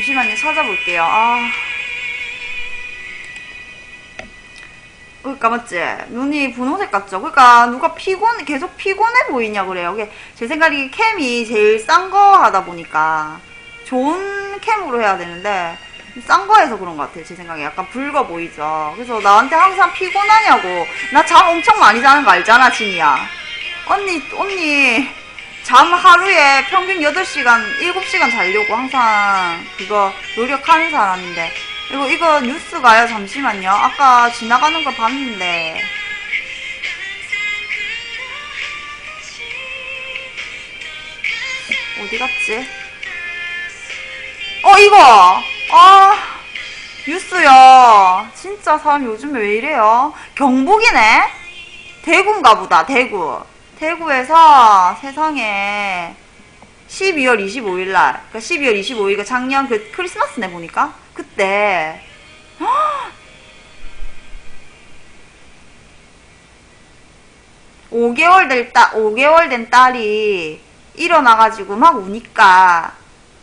잠시만요. 찾아볼게요. 그러니까 맞지? 눈이 분홍색 같죠? 그러니까 누가 계속 피곤해 보이냐 그래요. 제 생각에 캠이 제일 싼 거 하다 보니까 좋은 캠으로 해야 되는데 싼 거에서 그런 것 같아요. 제 생각에 약간 붉어 보이죠. 그래서 나한테 항상 피곤하냐고. 나 잠 엄청 많이 자는 거 알잖아, 진이야. 언니 잠 하루에 평균 8시간 7시간 자려고 항상 그거 노력하는 사람인데. 그리고 이거 뉴스가요. 잠시만요. 아까 지나가는 거 봤는데. 어디 갔지? 이거! 뉴스요. 진짜 사람 요즘에 왜 이래요? 경북이네? 대구인가 보다, 대구. 대구에서 세상에 12월 25일날, 그러니까 12월 25일가 작년 그 크리스마스네 보니까? 그때 5개월 된 딸이 일어나가지고 막 우니까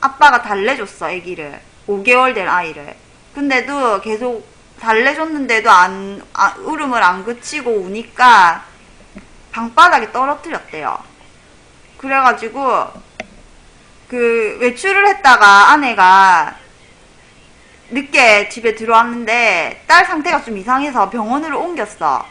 아빠가 달래줬어, 애기를. 5개월 된 아이를. 근데도 계속 달래줬는데도 울음을 안 그치고 우니까 방바닥에 떨어뜨렸대요. 그래가지고 그 외출을 했다가 아내가 늦게 집에 들어왔는데 딸 상태가 좀 이상해서 병원으로 옮겼어.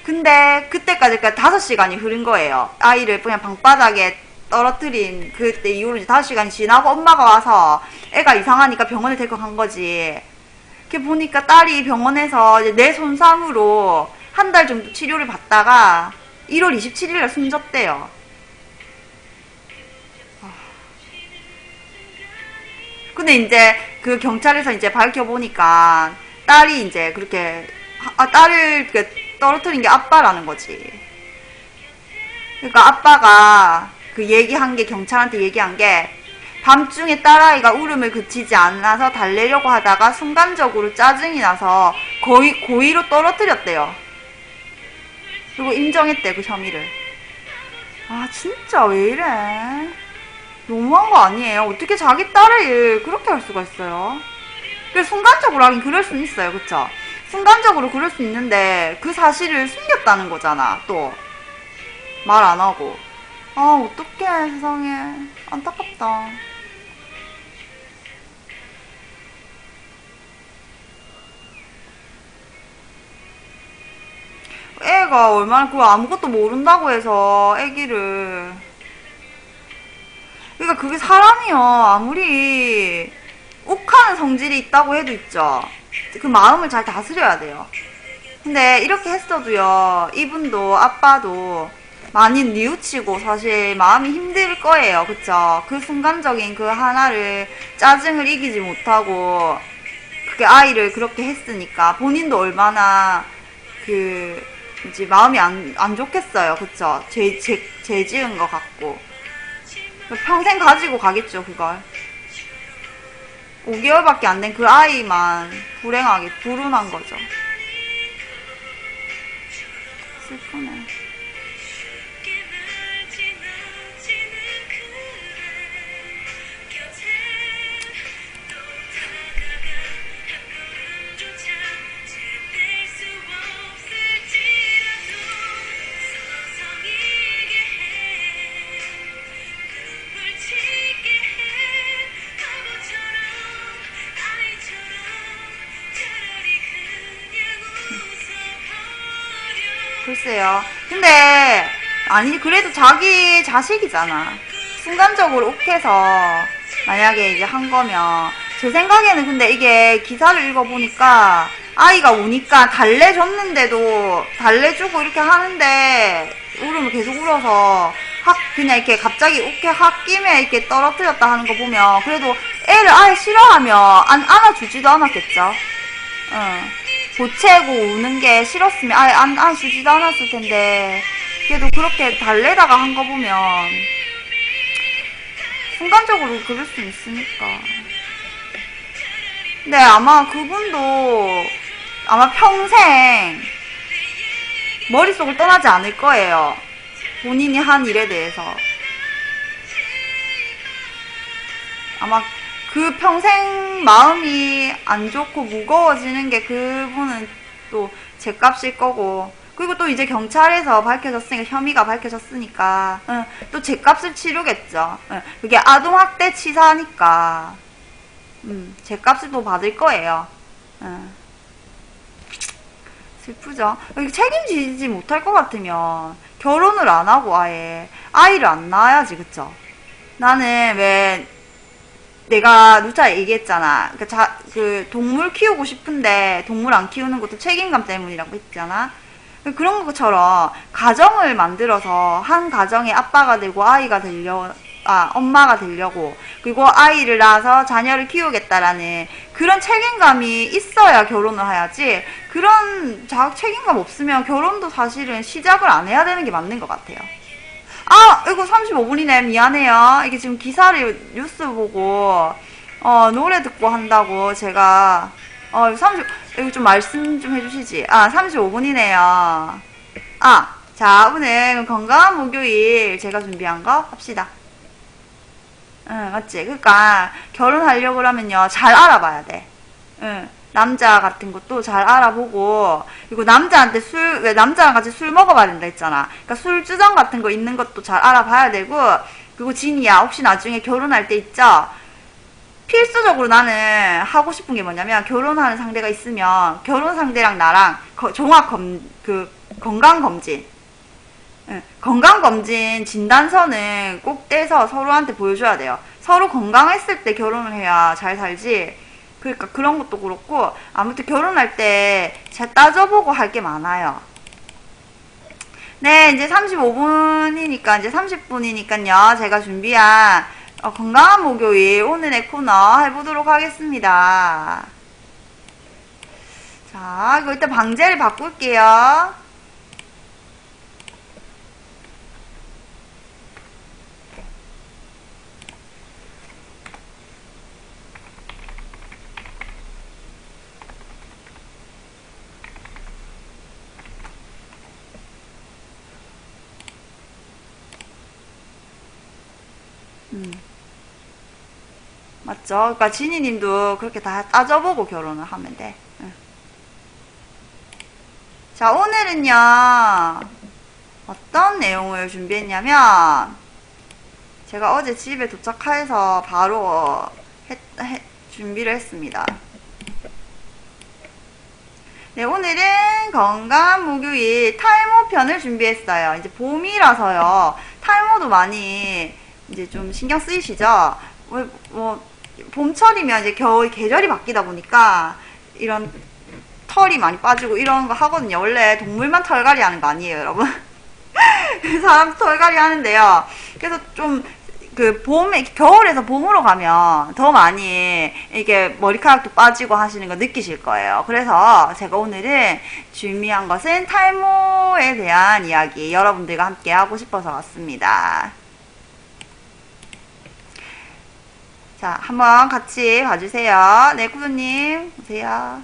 근데 그때까지 5시간이 흐른 거예요. 아이를 그냥 방바닥에 떨어뜨린 그때 이후로 이제 5시간이 지나고 엄마가 와서 애가 이상하니까 병원에 데리고 간 거지. 이렇게 보니까 딸이 병원에서 이제 뇌 손상으로 한 달 정도 치료를 받다가 1월 27일날 숨졌대요. 근데 이제 그 경찰에서 이제 밝혀보니까 딸이 이제 그렇게 딸을 떨어뜨린 게 아빠라는 거지. 그러니까 아빠가 그 경찰한테 얘기한 게 밤중에 딸아이가 울음을 그치지 않아서 달래려고 하다가 순간적으로 짜증이 나서 고의로 떨어뜨렸대요. 그리고 인정했대, 그 혐의를. 진짜 왜 이래? 너무한 거 아니에요? 어떻게 자기 딸을 그렇게 할 수가 있어요? 순간적으로 하긴 그럴 수는 있어요, 그쵸? 순간적으로 그럴 수 있는데 그 사실을 숨겼다는 거잖아. 또 말 안 하고. 어떡해, 세상에. 안타깝다. 애가 얼마나 그거 아무것도 모른다고 해서 애기를. 그러니까 그게 사람이요. 아무리 욱하는 성질이 있다고 해도 있죠. 그 마음을 잘 다스려야 돼요. 근데 이렇게 했어도요, 이분도 아빠도 많이 뉘우치고 사실 마음이 힘들 거예요. 그쵸? 그 순간적인 그 하나를 짜증을 이기지 못하고 그게 아이를 그렇게 했으니까 본인도 얼마나 이제 마음이 안 좋겠어요. 그쵸? 죄 지은 것 같고. 평생 가지고 가겠죠, 그걸. 5개월밖에 안 된 그 아이만 불운한 거죠. 슬프네. 글쎄요. 근데 그래도 자기 자식이잖아. 순간적으로 욱해서 만약에 이제 한 거면 제 생각에는. 근데 이게 기사를 읽어보니까 아이가 우니까 달래줬는데도 달래주고 이렇게 하는데 울음을 계속 울어서 그냥 이렇게 갑자기 홧김에 이렇게 떨어뜨렸다 하는 거 보면 그래도 애를 아예 싫어하면 안아주지도 않았겠죠. 보채고 우는 게 싫었으면 아예 안아주지도 않았을 텐데 그래도 그렇게 달래다가 한 거 보면 순간적으로 그럴 수 있으니까. 근데 아마 그분도 평생 머릿속을 떠나지 않을 거예요. 본인이 한 일에 대해서. 아마 그 평생 마음이 안 좋고 무거워지는 게 그분은 또 죗값일 거고, 그리고 또 이제 경찰에서 밝혀졌으니까, 혐의가 밝혀졌으니까, 또 죗값을 치르겠죠. 그게 아동학대 치사니까, 죗값을 또 받을 거예요. 슬프죠. 책임지지 못할 것 같으면 결혼을 안 하고 아예 아이를 안 낳아야지, 그쵸? 나는 왜 내가 누차 얘기했잖아. 그 동물 키우고 싶은데 동물 안 키우는 것도 책임감 때문이라고 했잖아. 그런 것처럼 가정을 만들어서 한 가정의 아빠가 되고 엄마가 되려고, 그리고 아이를 낳아서 자녀를 키우겠다라는 그런 책임감이 있어야 결혼을 해야지, 그런 책임감 없으면 결혼도 사실은 시작을 안 해야 되는 게 맞는 것 같아요. 아, 이거 35분이네. 미안해요. 이게 지금 기사를 뉴스 보고, 노래 듣고 한다고 제가, 이거 좀 말씀 좀 해주시지. 35분이네요. 자, 오늘 건강한 목요일 제가 준비한 거 합시다. 맞지? 그러니까 결혼하려고 그러면요, 잘 알아봐야 돼. 남자 같은 것도 잘 알아보고, 그리고 남자한테 왜 남자랑 같이 술 먹어봐야 된다 했잖아. 그러니까 술주정 같은 거 있는 것도 잘 알아봐야 되고, 그리고 진이야, 혹시 나중에 결혼할 때 있죠? 필수적으로 나는 하고 싶은 게 뭐냐면, 결혼하는 상대가 있으면 결혼 상대랑 나랑 건강검진, 건강검진 진단서는 꼭 떼서 서로한테 보여줘야 돼요. 서로 건강했을 때 결혼을 해야 잘 살지. 그러니까 그런 것도 그렇고, 아무튼 결혼할 때 잘 따져보고 할 게 많아요. 네, 이제 35분이니까 이제 30분이니까요. 제가 준비한 건강한 목요일 오늘의 코너 해보도록 하겠습니다. 자, 이거 일단 방제를 바꿀게요. 맞죠? 그러니까 지니님도 그렇게 다 따져보고 결혼을 하면 돼. 자, 오늘은요, 어떤 내용을 준비했냐면, 제가 어제 집에 도착해서 바로 준비를 했습니다. 네, 오늘은 건강한 목요일 탈모편을 준비했어요. 이제 봄이라서요, 탈모도 많이 이제 좀 신경 쓰이시죠? 봄철이면 이제 겨울 계절이 바뀌다 보니까 이런 털이 많이 빠지고 이런 거 하거든요. 원래 동물만 털갈이 하는 거 아니에요, 여러분. 사람도 털갈이 하는데요. 그래서 좀 겨울에서 봄으로 가면 더 많이 이게 머리카락도 빠지고 하시는 거 느끼실 거예요. 그래서 제가 오늘은 준비한 것은 탈모에 대한 이야기 여러분들과 함께 하고 싶어서 왔습니다. 자, 한번 같이 봐주세요. 네, 구두님, 오세요.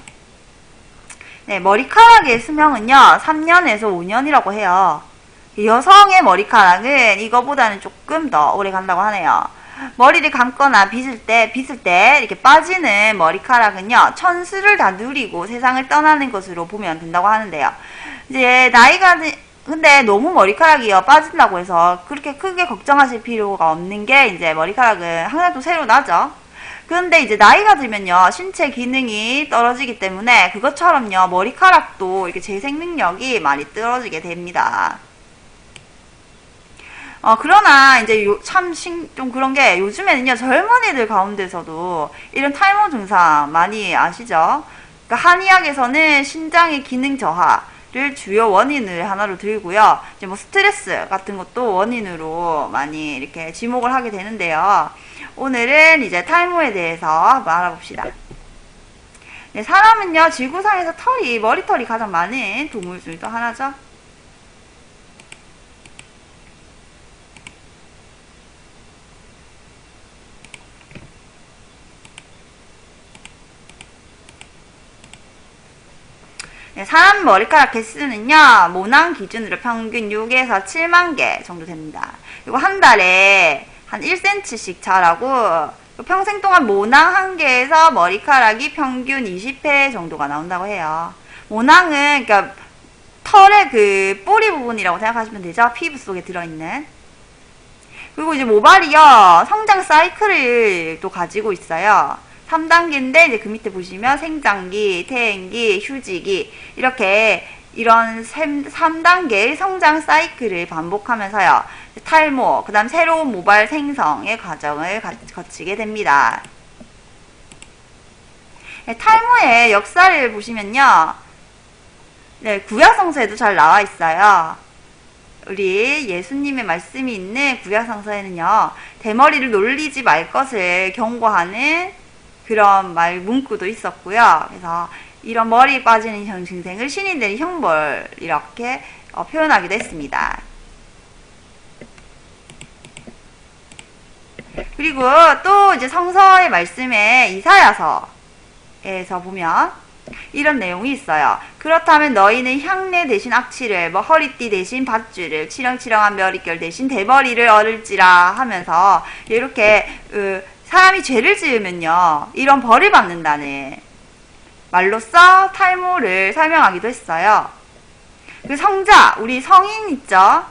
네, 머리카락의 수명은요, 3년에서 5년이라고 해요. 여성의 머리카락은 이거보다는 조금 더 오래 간다고 하네요. 머리를 감거나 빗을 때 이렇게 빠지는 머리카락은요, 천수를 다 누리고 세상을 떠나는 것으로 보면 된다고 하는데요. 이제 근데 너무 머리카락이요 빠진다고 해서 그렇게 크게 걱정하실 필요가 없는 게, 이제 머리카락은 항상 또 새로 나죠. 그런데 이제 나이가 들면요, 신체 기능이 떨어지기 때문에 그것처럼요, 머리카락도 이렇게 재생 능력이 많이 떨어지게 됩니다. 그러나 이제 좀 그런 게, 요즘에는요, 젊은이들 가운데서도 이런 탈모 증상 많이 아시죠? 그러니까 한의학에서는 신장의 기능 저하를 주요 원인을 하나로 들고요. 이제 뭐 스트레스 같은 것도 원인으로 많이 이렇게 지목을 하게 되는데요. 오늘은 이제 탈모에 대해서 한번 알아봅시다. 네, 사람은요, 지구상에서 머리털이 가장 많은 동물 중에 또 하나죠. 네, 사람 머리카락 개수는요, 모낭 기준으로 평균 6에서 7만 개 정도 됩니다. 그리고 한 달에 한 1cm씩 자라고 평생 동안 모낭 한 개에서 머리카락이 평균 20회 정도가 나온다고 해요. 모낭은 그러니까 털의 그 뿌리 부분이라고 생각하시면 되죠. 피부 속에 들어있는. 그리고 이제 모발이요, 성장 사이클을 또 가지고 있어요. 3단계인데 이제 그 밑에 보시면 생장기, 퇴행기, 휴지기 이렇게 이런 3단계의 성장 사이클을 반복하면서요, 탈모, 그 다음 새로운 모발 생성의 과정을 거치게 됩니다. 탈모의 역사를 보시면요, 네, 구약성서에도 잘 나와 있어요. 우리 예수님의 말씀이 있는 구약성서에는요, 대머리를 놀리지 말 것을 경고하는 그런 문구도 있었고요. 그래서 이런 머리 빠지는 증생을 신이 내린 형벌, 이렇게 표현하기도 했습니다. 그리고 또 이제 성서의 말씀에 이사야서에서 보면 이런 내용이 있어요. 그렇다면 너희는 향내 대신 악취를, 허리띠 대신 밧줄을, 치렁치렁한 머릿결 대신 대머리를 얻을지라 하면서 이렇게 사람이 죄를 지으면요, 이런 벌을 받는다는 말로써 탈모를 설명하기도 했어요. 그 성자, 우리 성인 있죠?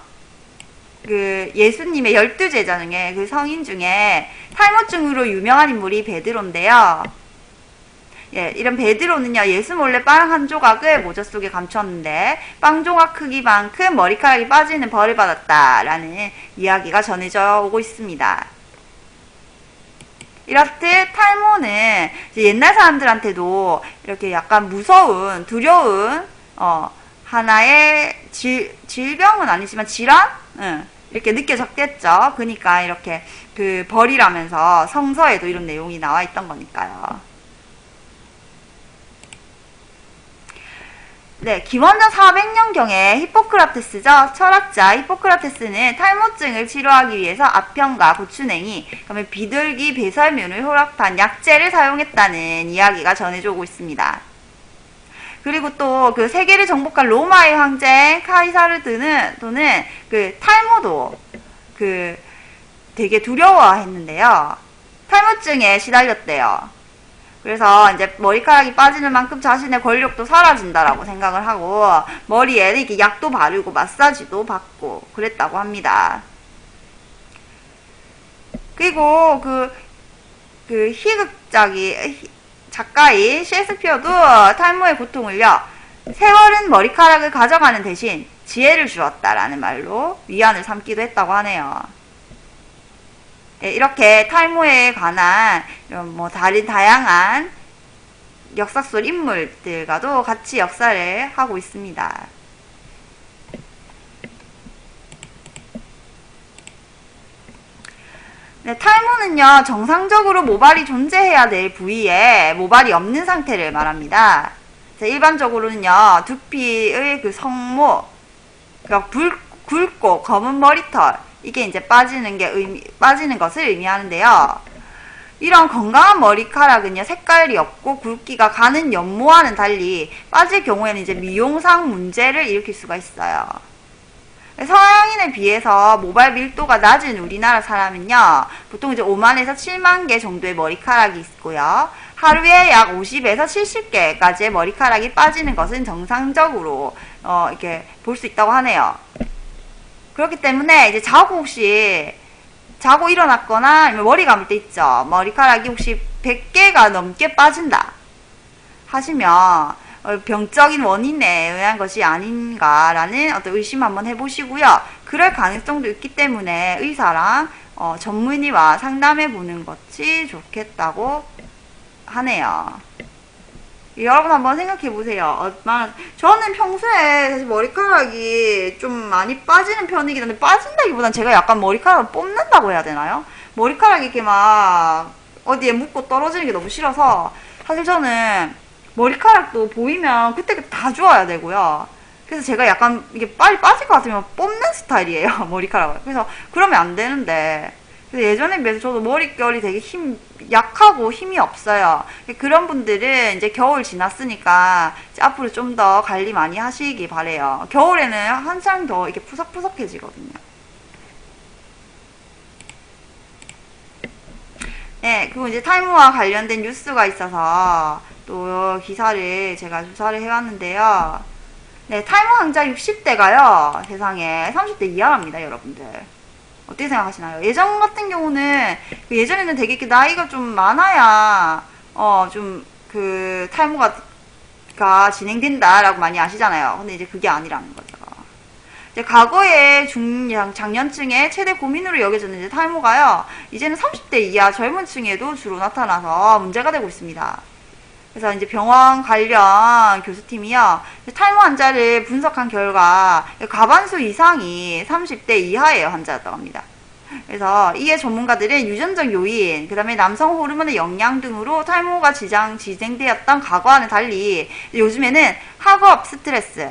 그 예수님의 12제자 중에 그 성인 중에 탈모증으로 유명한 인물이 베드로인데요. 예, 이런 베드로는요, 예수 몰래 빵 한 조각을 모자 속에 감췄는데 빵 조각 크기만큼 머리카락이 빠지는 벌을 받았다라는 이야기가 전해져 오고 있습니다. 이렇듯 탈모는 옛날 사람들한테도 이렇게 약간 무서운, 두려운 하나의 질병은 아니지만 질환? 이렇게 느껴졌겠죠. 그러니까 이렇게 그 벌이라면서 성서에도 이런 내용이 나와 있던 거니까요. 네, 기원전 400년경에 히포크라테스죠. 철학자 히포크라테스는 탈모증을 치료하기 위해서 아편과 고추냉이, 그다음에 비둘기 배설물을 혼합한 약재를 사용했다는 이야기가 전해져 오고 있습니다. 그리고 또 그 세계를 정복한 로마의 황제 카이사르드는 또는 그 탈모도 그 되게 두려워했는데요. 탈모증에 시달렸대요. 그래서 이제 머리카락이 빠지는 만큼 자신의 권력도 사라진다라고 생각을 하고 머리에 이렇게 약도 바르고 마사지도 받고 그랬다고 합니다. 그리고 그 작가인 셰익스피어도 탈모의 고통을요, 세월은 머리카락을 가져가는 대신 지혜를 주었다라는 말로 위안을 삼기도 했다고 하네요. 네, 이렇게 탈모에 관한 이런 다른 다양한 역사 속 인물들과도 같이 역사를 하고 있습니다. 네, 탈모는요, 정상적으로 모발이 존재해야 될 부위에 모발이 없는 상태를 말합니다. 일반적으로는요, 두피의 그 성모, 그러니까 굵고 검은 머리털, 이게 이제 빠지는 것을 의미하는데요. 이런 건강한 머리카락은요, 색깔이 없고 굵기가 가는 연모와는 달리 빠질 경우에는 이제 미용상 문제를 일으킬 수가 있어요. 서양인에 비해서 모발 밀도가 낮은 우리나라 사람은요, 보통 이제 5만에서 7만 개 정도의 머리카락이 있고요. 하루에 약 50에서 70개까지의 머리카락이 빠지는 것은 정상적으로 이렇게 볼 수 있다고 하네요. 그렇기 때문에 이제 자고 일어났거나 아니면 머리 감을 때 있죠. 머리카락이 혹시 100개가 넘게 빠진다 하시면 병적인 원인에 의한 것이 아닌가라는 어떤 의심 한번 해보시고요. 그럴 가능성도 있기 때문에 의사랑 전문의와 상담해 보는 것이 좋겠다고 하네요. 여러분 한번 생각해 보세요. 저는 평소에 사실 머리카락이 좀 많이 빠지는 편이긴 한데, 빠진다기보단 제가 약간 머리카락을 뽑는다고 해야 되나요? 머리카락이 이렇게 막 어디에 묻고 떨어지는 게 너무 싫어서, 사실 저는 머리카락도 보이면 그때 다 주워야 되고요. 그래서 제가 약간 이게 빨리 빠질 것 같으면 뽑는 스타일이에요, 머리카락을. 그래서 그러면 안 되는데, 그래서 예전에 비해서 저도 머릿결이 되게 약하고 힘이 없어요. 그런 분들은 이제 겨울 지났으니까 이제 앞으로 좀 더 관리 많이 하시기 바래요. 겨울에는 한창 더 이렇게 푸석푸석해지거든요. 네, 그리고 이제 탈모와 관련된 뉴스가 있어서 또 기사를 제가 조사를 해왔는데요. 네, 탈모 환자 60대가요, 세상에 30대 이하랍니다, 여러분들. 어떻게 생각하시나요? 예전 같은 경우는, 예전에는 되게 이렇게 나이가 좀 많아야, 좀, 탈모가 진행된다라고 많이 아시잖아요. 근데 이제 그게 아니라는 거죠. 이제 과거에 장년층의 최대 고민으로 여겨졌는 이제 탈모가요, 이제는 30대 이하 젊은 층에도 주로 나타나서 문제가 되고 있습니다. 그래서 이제 병원 관련 교수팀이요, 탈모 환자를 분석한 결과 과반수 이상이 30대 이하의 환자였다고 합니다. 그래서 이에 전문가들은 유전적 요인, 그 다음에 남성 호르몬의 영향 등으로 탈모가 진행되었던 과거와는 달리 요즘에는 학업 스트레스,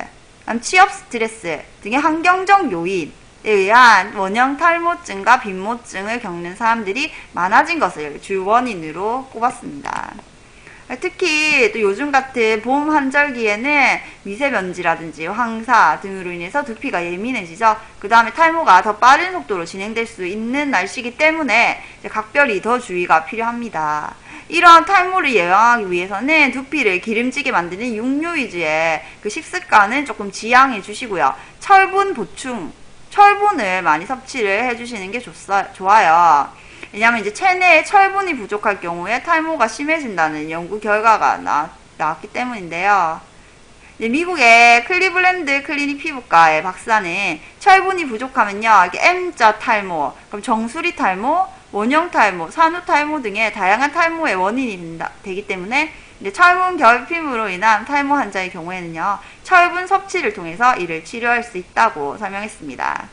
취업 스트레스 등의 환경적 요인에 의한 원형 탈모증과 빈모증을 겪는 사람들이 많아진 것을 주 원인으로 꼽았습니다. 특히 또 요즘 같은 봄 한절기에는 미세먼지라든지 황사 등으로 인해서 두피가 예민해지죠. 그 다음에 탈모가 더 빠른 속도로 진행될 수 있는 날씨이기 때문에 각별히 더 주의가 필요합니다. 이러한 탈모를 예방하기 위해서는 두피를 기름지게 만드는 육류 위주의 식습관은 조금 지양해 주시고요. 철분을 많이 섭취를 해주시는 게 좋아요. 왜냐하면 이제 체내에 철분이 부족할 경우에 탈모가 심해진다는 연구 결과가 나왔기 때문인데요. 미국의 클리블랜드 클리닉 피부과의 박사는 철분이 부족하면요, M자 탈모, 그럼 정수리 탈모, 원형 탈모, 산후 탈모 등의 다양한 탈모의 원인이 되기 때문에 이제 철분 결핍으로 인한 탈모 환자의 경우에는요, 철분 섭취를 통해서 이를 치료할 수 있다고 설명했습니다.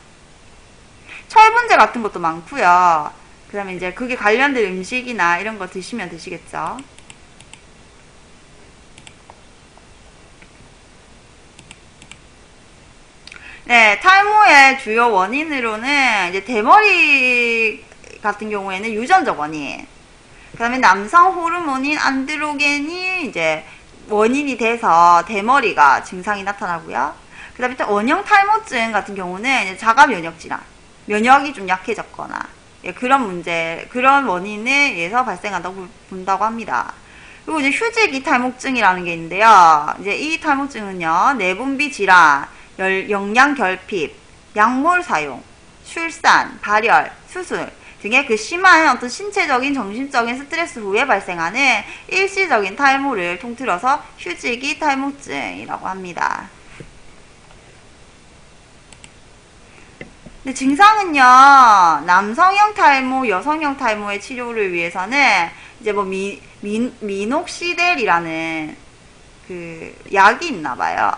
철분제 같은 것도 많고요. 그 다음에 이제 그게 관련된 음식이나 이런 거 드시면 되시겠죠. 네, 탈모의 주요 원인으로는 이제 대머리 같은 경우에는 유전적 원인, 그 다음에 남성 호르몬인 안드로겐이 이제 원인이 돼서 대머리가 증상이 나타나고요. 그 다음에 원형 탈모증 같은 경우는 이제 자가 면역 질환, 면역이 좀 약해졌거나 그런 원인에 의해서 발생한다고 본다고 합니다. 그리고 이제 휴지기 탈모증이라는 게 있는데요. 이제 이 탈모증은요, 내분비 질환, 영양 결핍, 약물 사용, 출산, 발열, 수술 등의 심한 어떤 신체적인, 정신적인 스트레스 후에 발생하는 일시적인 탈모를 통틀어서 휴지기 탈모증이라고 합니다. 근데 증상은요, 남성형 탈모, 여성형 탈모의 치료를 위해서는 이제 뭐 미녹시델이라는 약이 있나 봐요.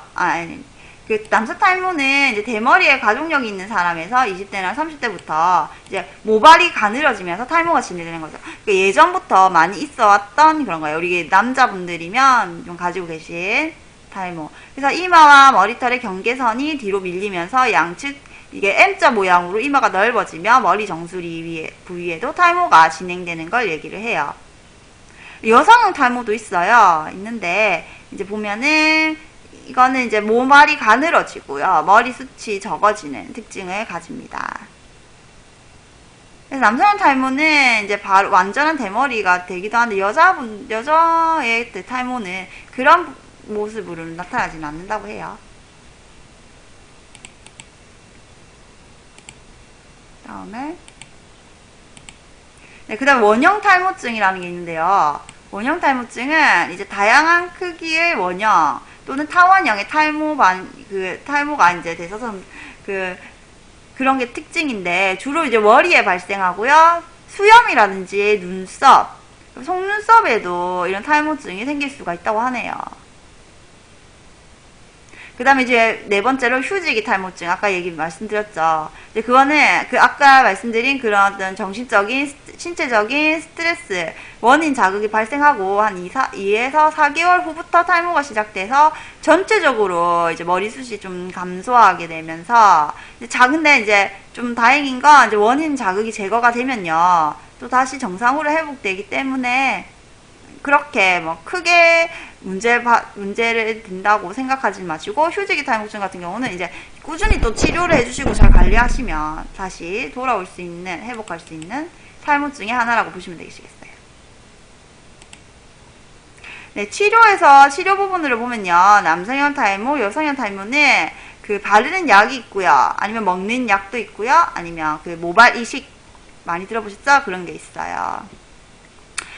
남성 탈모는 이제 대머리에 가족력이 있는 사람에서 20대나 30대부터 이제 모발이 가늘어지면서 탈모가 진행되는 거죠. 그러니까 예전부터 많이 있어 왔던 그런 거예요. 우리 남자분들이면 좀 가지고 계신 탈모. 그래서 이마와 머리털의 경계선이 뒤로 밀리면서 양측 이게 M자 모양으로 이마가 넓어지며 머리 정수리 부위에도 탈모가 진행되는 걸 얘기를 해요. 여성형 탈모도 있는데 이제 보면은 이거는 이제 모발이 가늘어지고요, 머리숱이 적어지는 특징을 가집니다. 그래서 남성형 탈모는 이제 바로 완전한 대머리가 되기도 하는데 여자의 탈모는 그런 모습으로 나타나지는 않는다고 해요. 다음에 그 다음 원형 탈모증이라는 게 있는데요. 원형 탈모증은 이제 다양한 크기의 원형 또는 타원형의 탈모가 이제 돼서 그런 게 특징인데, 주로 이제 머리에 발생하고요. 수염이라든지 눈썹, 속눈썹에도 이런 탈모증이 생길 수가 있다고 하네요. 그 다음에 이제 네 번째로 휴지기 탈모증, 아까 말씀드렸죠. 이제 그거는 아까 말씀드린 그런 어떤 정신적인, 신체적인 스트레스, 원인 자극이 발생하고 한 2에서 4개월 후부터 탈모가 시작돼서 전체적으로 이제 머리숱이 좀 감소하게 되면서, 근데 이제 좀 다행인 건 이제 원인 자극이 제거가 되면요, 또 다시 정상으로 회복되기 때문에 그렇게 뭐 크게 문제를 든다고 생각하지 마시고, 휴지기 탈모증 같은 경우는 이제 꾸준히 또 치료를 해주시고 잘 관리하시면 다시 회복할 수 있는 탈모증의 하나라고 보시면 되시겠어요. 네, 치료에서 치료 부분으로 보면요. 남성형 탈모, 여성형 탈모는 그 바르는 약이 있고요. 아니면 먹는 약도 있고요. 아니면 그 모발 이식 많이 들어보셨죠? 그런 게 있어요.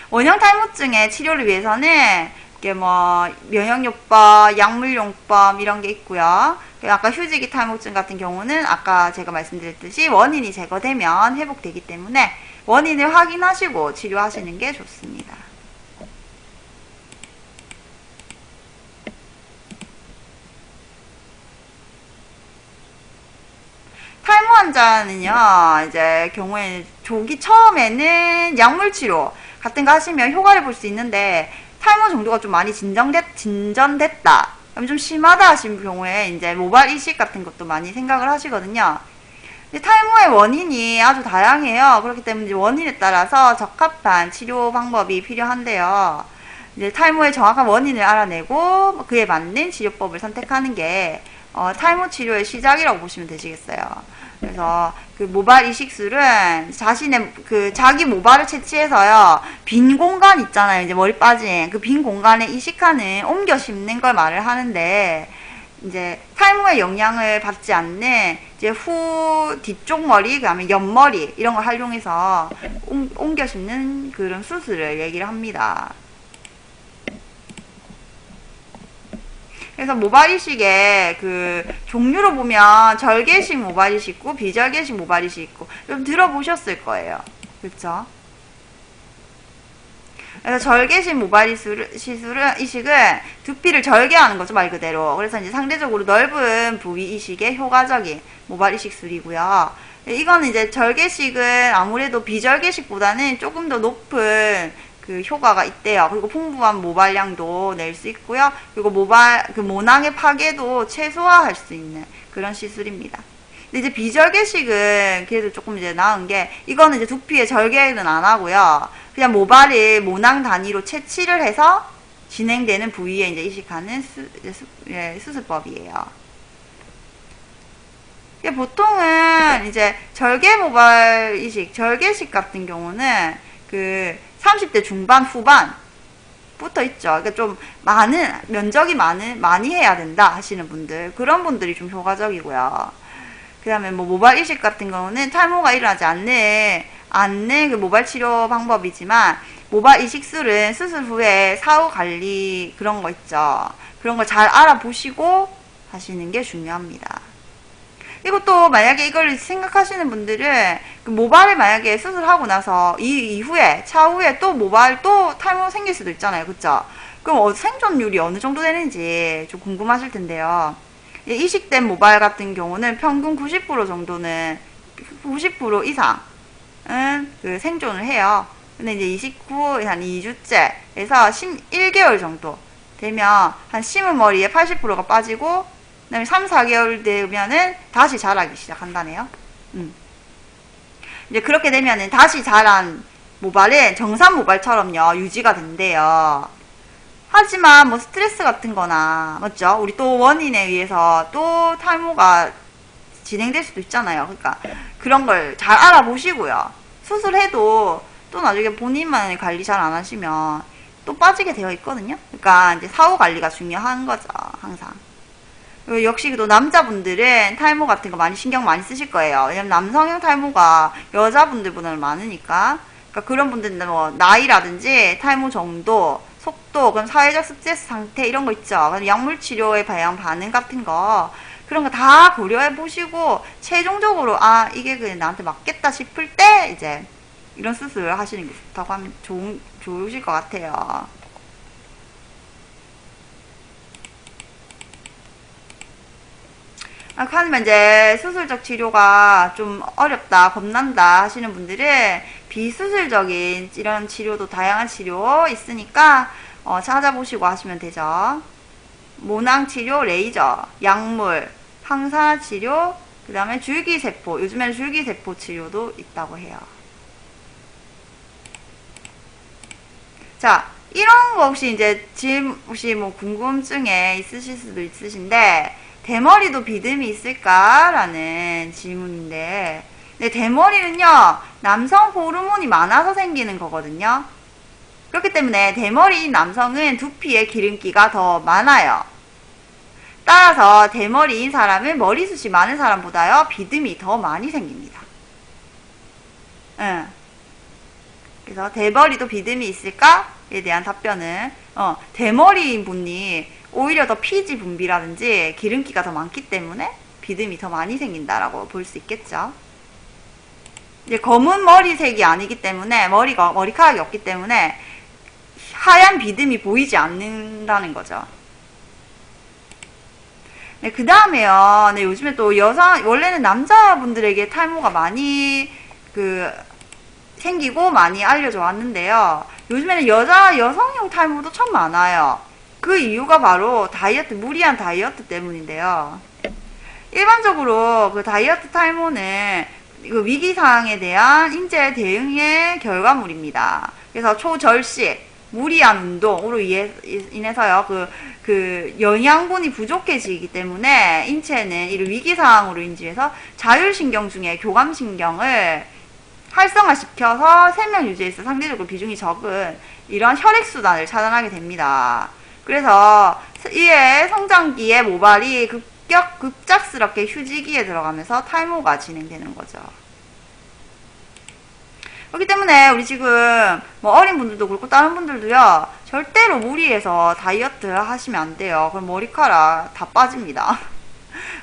원형 탈모증의 치료를 위해서는 이게 뭐 면역요법, 약물용법 이런 게 있고요. 아까 휴지기 탈모증 같은 경우는 아까 제가 말씀드렸듯이 원인이 제거되면 회복되기 때문에 원인을 확인하시고 치료하시는 게 좋습니다. 탈모 환자는요, 이제 경우에 조기 처음에는 약물 치료 같은 거 하시면 효과를 볼 수 있는데 탈모 정도가 좀 많이 진전됐다. 그럼 좀 심하다 하신 경우에 이제 모발 이식 같은 것도 많이 생각을 하시거든요. 탈모의 원인이 아주 다양해요. 그렇기 때문에 원인에 따라서 적합한 치료 방법이 필요한데요. 이제 탈모의 정확한 원인을 알아내고 그에 맞는 치료법을 선택하는 게 탈모 치료의 시작이라고 보시면 되시겠어요. 그래서 그 모발 이식술은 자신의 그 자기 모발을 채취해서요, 빈 공간 있잖아요. 이제 머리 빠진 그 빈 공간에 이식하는, 옮겨 심는 걸 말을 하는데, 이제 탈모의 영향을 받지 않는 이제 뒤쪽 머리, 그다음에 옆머리 이런 걸 활용해서 옮겨 심는 그런 수술을 얘기를 합니다. 그래서 모발 이식의 그 종류로 보면 절개식 모발 이식 있고 비절개식 모발 이식 있고 좀 들어보셨을 거예요. 그렇죠? 그래서 절개식 모발 이식은 두피를 절개하는 거죠, 말 그대로. 그래서 이제 상대적으로 넓은 부위 이식에 효과적인 모발 이식술이고요. 이거는 이제 절개식은 아무래도 비절개식보다는 조금 더 높은 그 효과가 있대요. 그리고 풍부한 모발량도 낼 수 있고요. 그리고 그 모낭의 파괴도 최소화할 수 있는 그런 시술입니다. 근데 이제 비절개식은 그래도 조금 이제 나은 게, 이거는 이제 두피에 절개는 안 하고요. 그냥 모발을 모낭 단위로 채취를 해서 진행되는 부위에 이제 이식하는 수술법이에요. 보통은 이제 절개 모발 이식, 절개식 같은 경우는 그 30대 중반 후반부터 있죠. 그러니까 좀 면적이 많이 해야 된다 하시는 분들, 그런 분들이 좀 효과적이고요. 그 다음에 뭐 모발 이식 같은 경우는 탈모가 일어나지 않는 그 모발 치료 방법이지만, 모발 이식술은 수술 후에 사후 관리 그런 거 있죠. 그런 걸 잘 알아보시고 하시는 게 중요합니다. 그리고 또 만약에 이걸 생각하시는 분들은 그 모발을 만약에 수술하고 나서 차후에 또 모발 또 탈모 생길 수도 있잖아요. 그쵸? 그럼 생존율이 어느 정도 되는지 좀 궁금하실 텐데요. 이식된 모발 같은 경우는 평균 90% 정도는, 90% 이상은 그 생존을 해요. 근데 이제 이식 후 한 2주째에서 1개월 정도 되면 한 심은 머리에 80%가 빠지고, 그 다음에 3, 4개월 되면은 다시 자라기 시작한다네요. 이제 그렇게 되면은 다시 자란 모발은 정상 모발처럼요, 유지가 된대요. 하지만 뭐 스트레스 같은 거나, 맞죠? 우리 또 원인에 의해서 또 탈모가 진행될 수도 있잖아요. 그러니까 그런 걸 잘 알아보시고요. 수술해도 또 나중에 본인만 관리 잘 안 하시면 또 빠지게 되어 있거든요. 그러니까 이제 사후 관리가 중요한 거죠, 항상. 역시 또 남자분들은 탈모 같은 거 신경 많이 쓰실 거예요. 왜냐면 남성형 탈모가 여자분들보다는 많으니까. 그러니까 그런 분들은 뭐 나이라든지 탈모 정도, 속도, 그럼 사회적 스트레스 상태 이런 거 있죠. 그럼 약물 치료에 대한 반응 같은 거, 그런 거 다 고려해 보시고 최종적으로 이게 그냥 나한테 맞겠다 싶을 때 이제 이런 수술을 하시는 게 좋다고 하면 좋으실 것 같아요. 하지만 이제 수술적 치료가 좀 어렵다, 겁난다 하시는 분들은 비수술적인 이런 치료도 다양한 치료 있으니까 찾아보시고 하시면 되죠. 모낭 치료, 레이저, 약물, 항산화 치료, 그 다음에 줄기세포, 요즘에는 줄기세포 치료도 있다고 해요. 자, 이런 거 혹시 뭐 궁금증에 있으실 수도 있으신데, 대머리도 비듬이 있을까라는 질문인데, 대머리는요, 남성 호르몬이 많아서 생기는 거거든요. 그렇기 때문에 대머리인 남성은 두피에 기름기가 더 많아요. 따라서 대머리인 사람은 머리숱이 많은 사람보다요 비듬이 더 많이 생깁니다. 그래서 대머리도 비듬이 있을까에 대한 답변은 대머리인 분이 오히려 더 피지 분비라든지 기름기가 더 많기 때문에 비듬이 더 많이 생긴다라고 볼 수 있겠죠. 이제 검은 머리색이 아니기 때문에 머리카락이 없기 때문에 하얀 비듬이 보이지 않는다는 거죠. 네, 그 다음에요. 네, 요즘에 또 원래는 남자분들에게 탈모가 많이 생기고 많이 알려져 왔는데요. 요즘에는 여성용 탈모도 참 많아요. 그 이유가 바로 무리한 다이어트 때문인데요. 일반적으로 그 다이어트 탈모는 위기상황에 대한 인체 대응의 결과물입니다. 그래서 초절식, 무리한 운동으로 인해서요, 영양분이 부족해지기 때문에 인체는 이를 위기상황으로 인지해서 자율신경 중에 교감신경을 활성화시켜서 생명 유지에 있어 상대적으로 비중이 적은 이런 혈액순환을 차단하게 됩니다. 그래서 이에 성장기의 모발이 급작스럽게 휴지기에 들어가면서 탈모가 진행되는 거죠. 그렇기 때문에 우리 지금 어린 분들도 그렇고 다른 분들도요 절대로 무리해서 다이어트 하시면 안 돼요. 그럼 머리카락 다 빠집니다.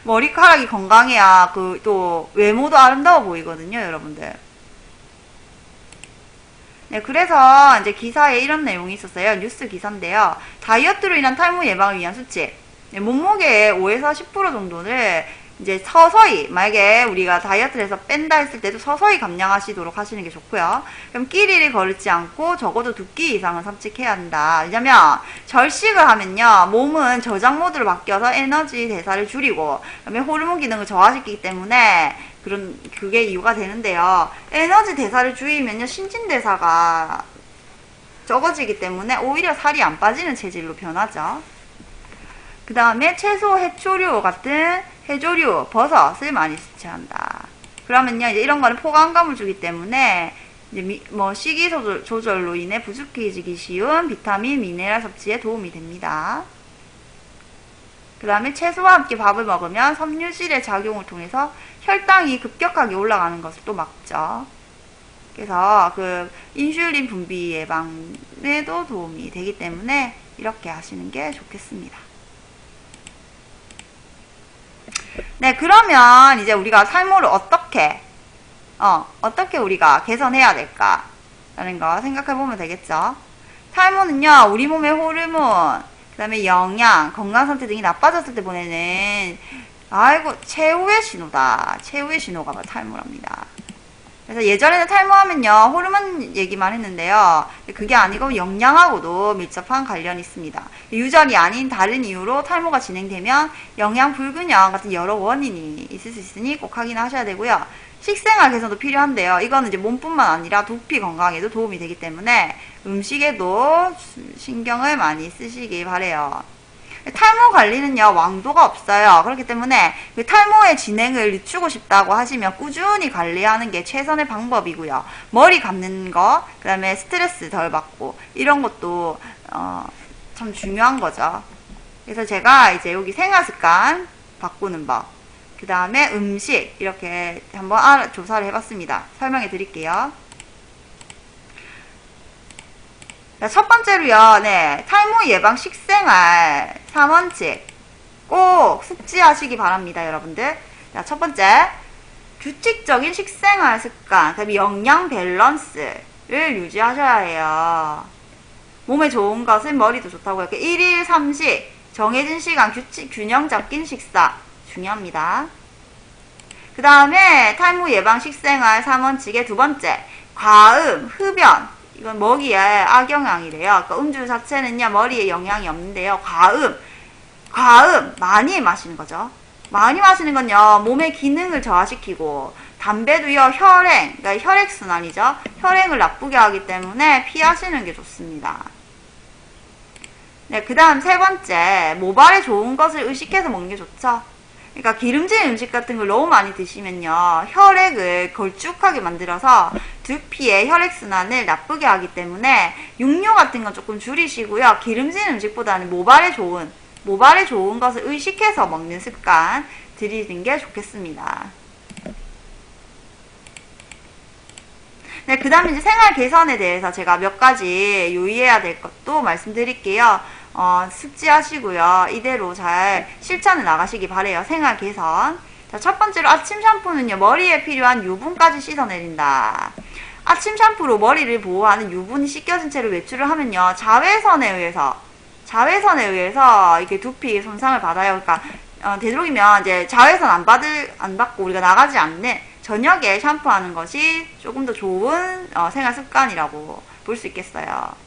머리카락이 건강해야 또 외모도 아름다워 보이거든요, 여러분들. 네, 그래서 이제 기사에 이런 내용이 있었어요. 뉴스 기사인데요. 다이어트로 인한 탈모 예방을 위한 수칙. 네, 몸무게의 5에서 10% 정도를 이제 서서히, 만약에 우리가 다이어트를 해서 뺀다 했을 때도 서서히 감량하시도록 하시는 게 좋고요. 그럼 끼리를 거르지 않고 적어도 2끼 이상은 섭취해야 한다. 왜냐면 절식을 하면요, 몸은 저장 모드로 바뀌어서 에너지 대사를 줄이고, 그다음에 호르몬 기능을 저하시키기 때문에 그게 이유가 되는데요. 에너지 대사를 줄이면요, 신진대사가 적어지기 때문에 오히려 살이 안 빠지는 체질로 변하죠. 그 다음에 채소, 해초류 같은 해조류, 버섯을 많이 섭취한다. 그러면요, 이제 이런 거는 포만감을 주기 때문에 이제 식이 조절로 인해 부족해지기 쉬운 비타민, 미네랄 섭취에 도움이 됩니다. 그 다음에 채소와 함께 밥을 먹으면 섬유질의 작용을 통해서 혈당이 급격하게 올라가는 것을 또 막죠. 그래서 인슐린 분비 예방에도 도움이 되기 때문에 이렇게 하시는 게 좋겠습니다. 네, 그러면 이제 우리가 탈모를 어떻게 우리가 개선해야 될까라는 거 생각해 보면 되겠죠. 탈모는요, 우리 몸의 호르몬, 그 다음에 영양, 건강 상태 등이 나빠졌을 때 보내는 최후의 신호다. 최후의 신호가 바로 탈모랍니다. 그래서 예전에는 탈모하면요, 호르몬 얘기만 했는데요. 그게 아니고 영양하고도 밀접한 관련이 있습니다. 유전이 아닌 다른 이유로 탈모가 진행되면 영양 불균형 같은 여러 원인이 있을 수 있으니 꼭 확인하셔야 되고요. 식생활 개선도 필요한데요. 이거는 이제 몸뿐만 아니라 두피 건강에도 도움이 되기 때문에 음식에도 신경을 많이 쓰시기 바래요. 탈모 관리는요, 왕도가 없어요. 그렇기 때문에 탈모의 진행을 늦추고 싶다고 하시면 꾸준히 관리하는 게 최선의 방법이고요. 머리 감는 거, 그 다음에 스트레스 덜 받고, 이런 것도, 참 중요한 거죠. 그래서 제가 이제 여기 생활습관 바꾸는 법, 그 다음에 음식, 이렇게 한번 조사를 해봤습니다. 설명해 드릴게요. 첫 번째로요, 네, 탈모 예방 식생활 3원칙 꼭 숙지하시기 바랍니다, 여러분들. 자, 첫 번째, 규칙적인 식생활 습관, 그다음에 영양 밸런스를 유지하셔야 해요. 몸에 좋은 것은 머리도 좋다고 이렇게 1일 3식, 정해진 시간, 균형 잡힌 식사 중요합니다. 그 다음에 탈모 예방 식생활 3원칙의 두 번째, 과음, 흡연. 이건 먹이에 악영향이래요. 그러니까 음주 자체는요, 머리에 영향이 없는데요. 과음, 많이 마시는 거죠. 많이 마시는 건요, 몸의 기능을 저하시키고, 담배도요, 그러니까 혈액순환이죠. 혈액을 나쁘게 하기 때문에 피하시는 게 좋습니다. 네, 그 다음 세 번째, 모발에 좋은 것을 의식해서 먹는 게 좋죠. 그러니까 기름진 음식 같은 걸 너무 많이 드시면요, 혈액을 걸쭉하게 만들어서 두피의 혈액순환을 나쁘게 하기 때문에 육류 같은 건 조금 줄이시고요. 기름진 음식보다는 모발에 좋은 것을 의식해서 먹는 습관 들이는 게 좋겠습니다. 네, 그 다음에 이제 생활 개선에 대해서 제가 몇 가지 유의해야 될 것도 말씀드릴게요. 숙지하시고요. 이대로 잘 실천해 나가시기 바래요. 생활 개선. 자, 첫 번째로 아침 샴푸는요, 머리에 필요한 유분까지 씻어내린다. 아침 샴푸로 머리를 보호하는 유분이 씻겨진 채로 외출을 하면요, 자외선에 의해서 이렇게 두피 손상을 받아요. 그러니까, 되도록이면 이제 자외선 안 받고 우리가 나가지 않는 저녁에 샴푸하는 것이 조금 더 좋은 생활 습관이라고 볼 수 있겠어요.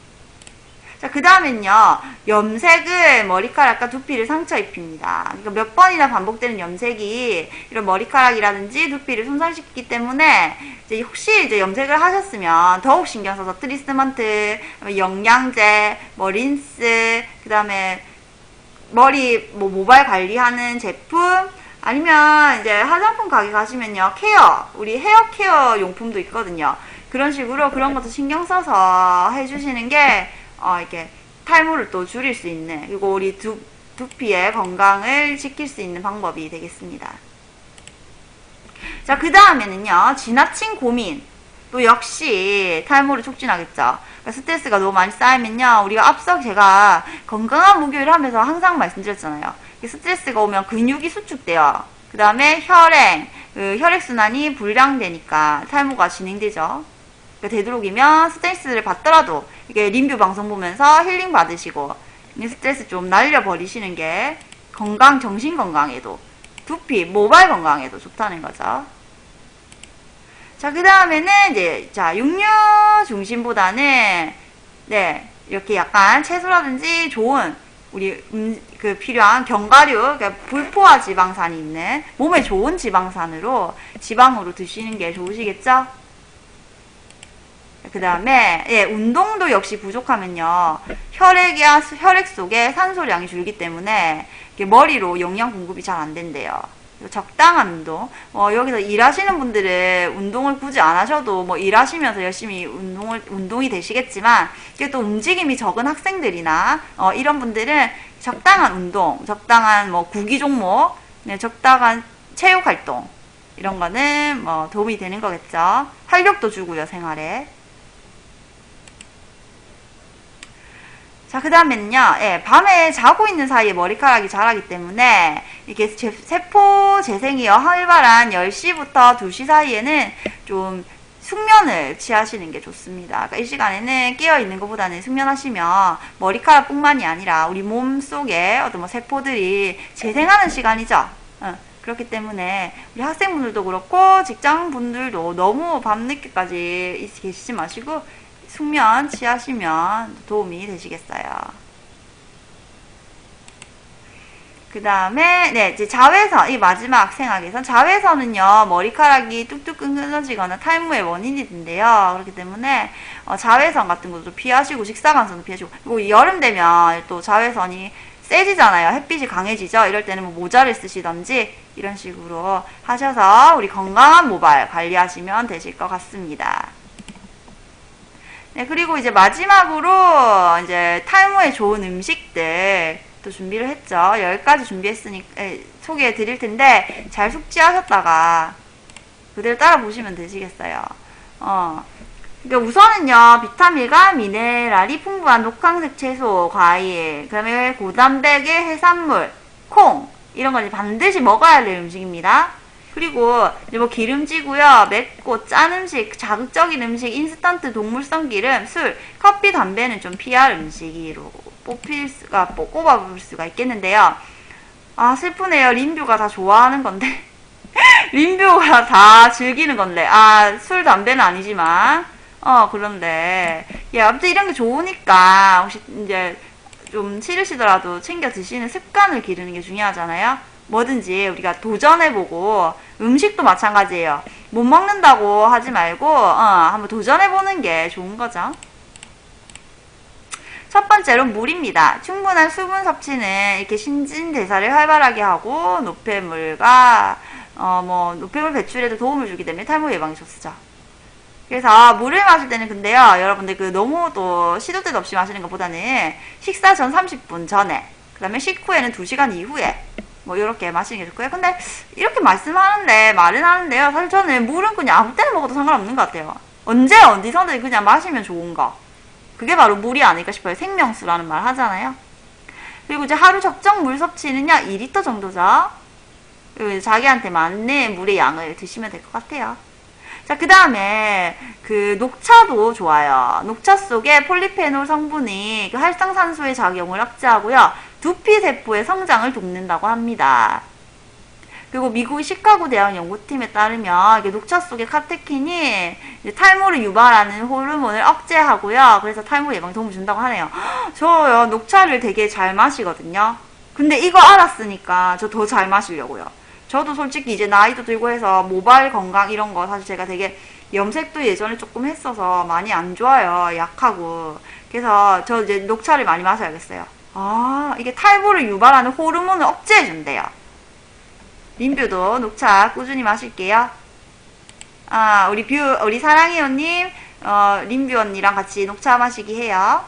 자, 그 다음엔요, 염색을 머리카락과 두피를 상처 입힙니다. 그러니까 몇 번이나 반복되는 염색이 이런 머리카락이라든지 두피를 손상시키기 때문에 이제 혹시 이제 염색을 하셨으면 더욱 신경 써서 트리트먼트, 영양제, 린스, 그 다음에 머리 모발 관리하는 제품, 아니면 이제 화장품 가게 가시면요, 우리 헤어 케어 용품도 있거든요. 그런 식으로 그런 것도 신경 써서 해주시는 게 이렇게 탈모를 또 줄일 수 있는, 그리고 우리 두피의 건강을 지킬 수 있는 방법이 되겠습니다. 자, 그 다음에는요, 지나친 고민. 또 역시 탈모를 촉진하겠죠. 그러니까 스트레스가 너무 많이 쌓이면요, 우리가 앞서 제가 건강한 목요일 하면서 항상 말씀드렸잖아요. 스트레스가 오면 근육이 수축돼요. 그 다음에 혈액순환이 불량되니까 탈모가 진행되죠. 그러니까 되도록이면 스트레스를 받더라도 이게 림뷰 방송 보면서 힐링 받으시고 스트레스 좀 날려버리시는 게 정신 건강에도, 두피, 모발 건강에도 좋다는 거죠. 자, 그 다음에는 이제, 육류 중심보다는, 네, 이렇게 약간 채소라든지 좋은, 필요한 견과류, 그러니까 불포화 지방산이 있는, 몸에 좋은 지방으로 드시는 게 좋으시겠죠? 그 다음에, 예, 운동도 역시 부족하면요, 혈액 속에 산소량이 줄기 때문에, 머리로 영양 공급이 잘 안 된대요. 적당한 운동. 여기서 일하시는 분들은 운동을 굳이 안 하셔도 일하시면서 열심히 운동이 되시겠지만, 이게 또 움직임이 적은 학생들이나, 이런 분들은 적당한 운동, 적당한 구기 종목, 네, 적당한 체육 활동, 이런 거는 도움이 되는 거겠죠. 활력도 주고요, 생활에. 자, 그 다음에는요, 예, 밤에 자고 있는 사이에 머리카락이 자라기 때문에, 이렇게 세포 재생이 활발한 10시부터 2시 사이에는 좀 숙면을 취하시는 게 좋습니다. 그러니까 이 시간에는 깨어있는 것보다는 숙면하시면 머리카락 뿐만이 아니라 우리 몸 속에 어떤 세포들이 재생하는 시간이죠. 그렇기 때문에 우리 학생분들도 그렇고 직장분들도 너무 밤늦게까지 계시지 마시고 숙면 취하시면 도움이 되시겠어요. 그 다음에, 네, 이제 자외선, 이 마지막 생각에선 자외선은요, 머리카락이 뚝뚝 끊어지거나 탈모의 원인이 된대요. 그렇기 때문에, 자외선 같은 것도 피하시고, 직사광선도 피하시고, 그리고 여름 되면 또 자외선이 세지잖아요. 햇빛이 강해지죠. 이럴 때는 모자를 쓰시던지, 이런 식으로 하셔서 우리 건강한 모발 관리하시면 되실 것 같습니다. 네, 그리고 이제 마지막으로 이제 탈모에 좋은 음식들 또 준비를 했죠. 10가지 준비했으니까 소개해 드릴 텐데 잘 숙지하셨다가 그대로 따라 보시면 되시겠어요. 그러니까 우선은요, 비타민과 미네랄이 풍부한 녹황색 채소, 과일, 그 다음에 고단백의 해산물, 콩, 이런 걸 반드시 먹어야 할 음식입니다. 그리고 이제 기름지고요, 맵고 짠 음식, 자극적인 음식, 인스턴트 동물성 기름, 술, 커피, 담배는 좀 피할 음식으로 꼽아볼 수가 있겠는데요. 아, 슬프네요. 림뷰가 다 좋아하는 건데. 림뷰가 다 즐기는 건데. 아, 술, 담배는 아니지만. 그런데. 예, 아무튼 이런 게 좋으니까, 혹시 이제 좀 싫으시더라도 챙겨 드시는 습관을 기르는 게 중요하잖아요. 뭐든지 우리가 도전해보고, 음식도 마찬가지예요. 못 먹는다고 하지 말고, 한번 도전해보는 게 좋은 거죠. 첫 번째로 물입니다. 충분한 수분 섭취는 이렇게 신진대사를 활발하게 하고, 노폐물 배출에도 도움을 주기 때문에 탈모 예방에 좋죠. 그래서 물을 마실 때는 근데요, 여러분들 그 너무 또 시도 때도 없이 마시는 것보다는 식사 전 30분 전에, 그 다음에 식후에는 2시간 이후에, 뭐 이렇게 마시는 게 좋고요. 근데 이렇게 말은 하는데요. 사실 저는 물은 그냥 아무 때나 먹어도 상관없는 것 같아요. 언제 어디서든 그냥 마시면 좋은 거. 그게 바로 물이 아닐까 싶어요. 생명수라는 말 하잖아요. 그리고 이제 하루 적정 물 섭취는요, 2리터 정도죠. 그리고 자기한테 맞는 물의 양을 드시면 될 것 같아요. 자, 그 다음에 그 녹차도 좋아요. 녹차 속에 폴리페놀 성분이 그 활성산소의 작용을 억제하고요. 두피 세포의 성장을 돕는다고 합니다. 그리고 미국의 시카고 대학 연구팀에 따르면 녹차 속의 카테킨이 탈모를 유발하는 호르몬을 억제하고요. 그래서 탈모 예방에 도움을 준다고 하네요. 저요, 녹차를 되게 잘 마시거든요. 근데 이거 알았으니까 저 더 잘 마시려고요. 저도 솔직히 이제 나이도 들고 해서 모발 건강 이런 거 사실 제가 되게 염색도 예전에 조금 했어서 많이 안 좋아요. 약하고. 그래서 저 이제 녹차를 많이 마셔야겠어요. 아, 이게 탈모를 유발하는 호르몬을 억제해준대요. 림뷰도 녹차 꾸준히 마실게요. 아, 우리 사랑해요님, 림뷰 언니랑 같이 녹차 마시기 해요.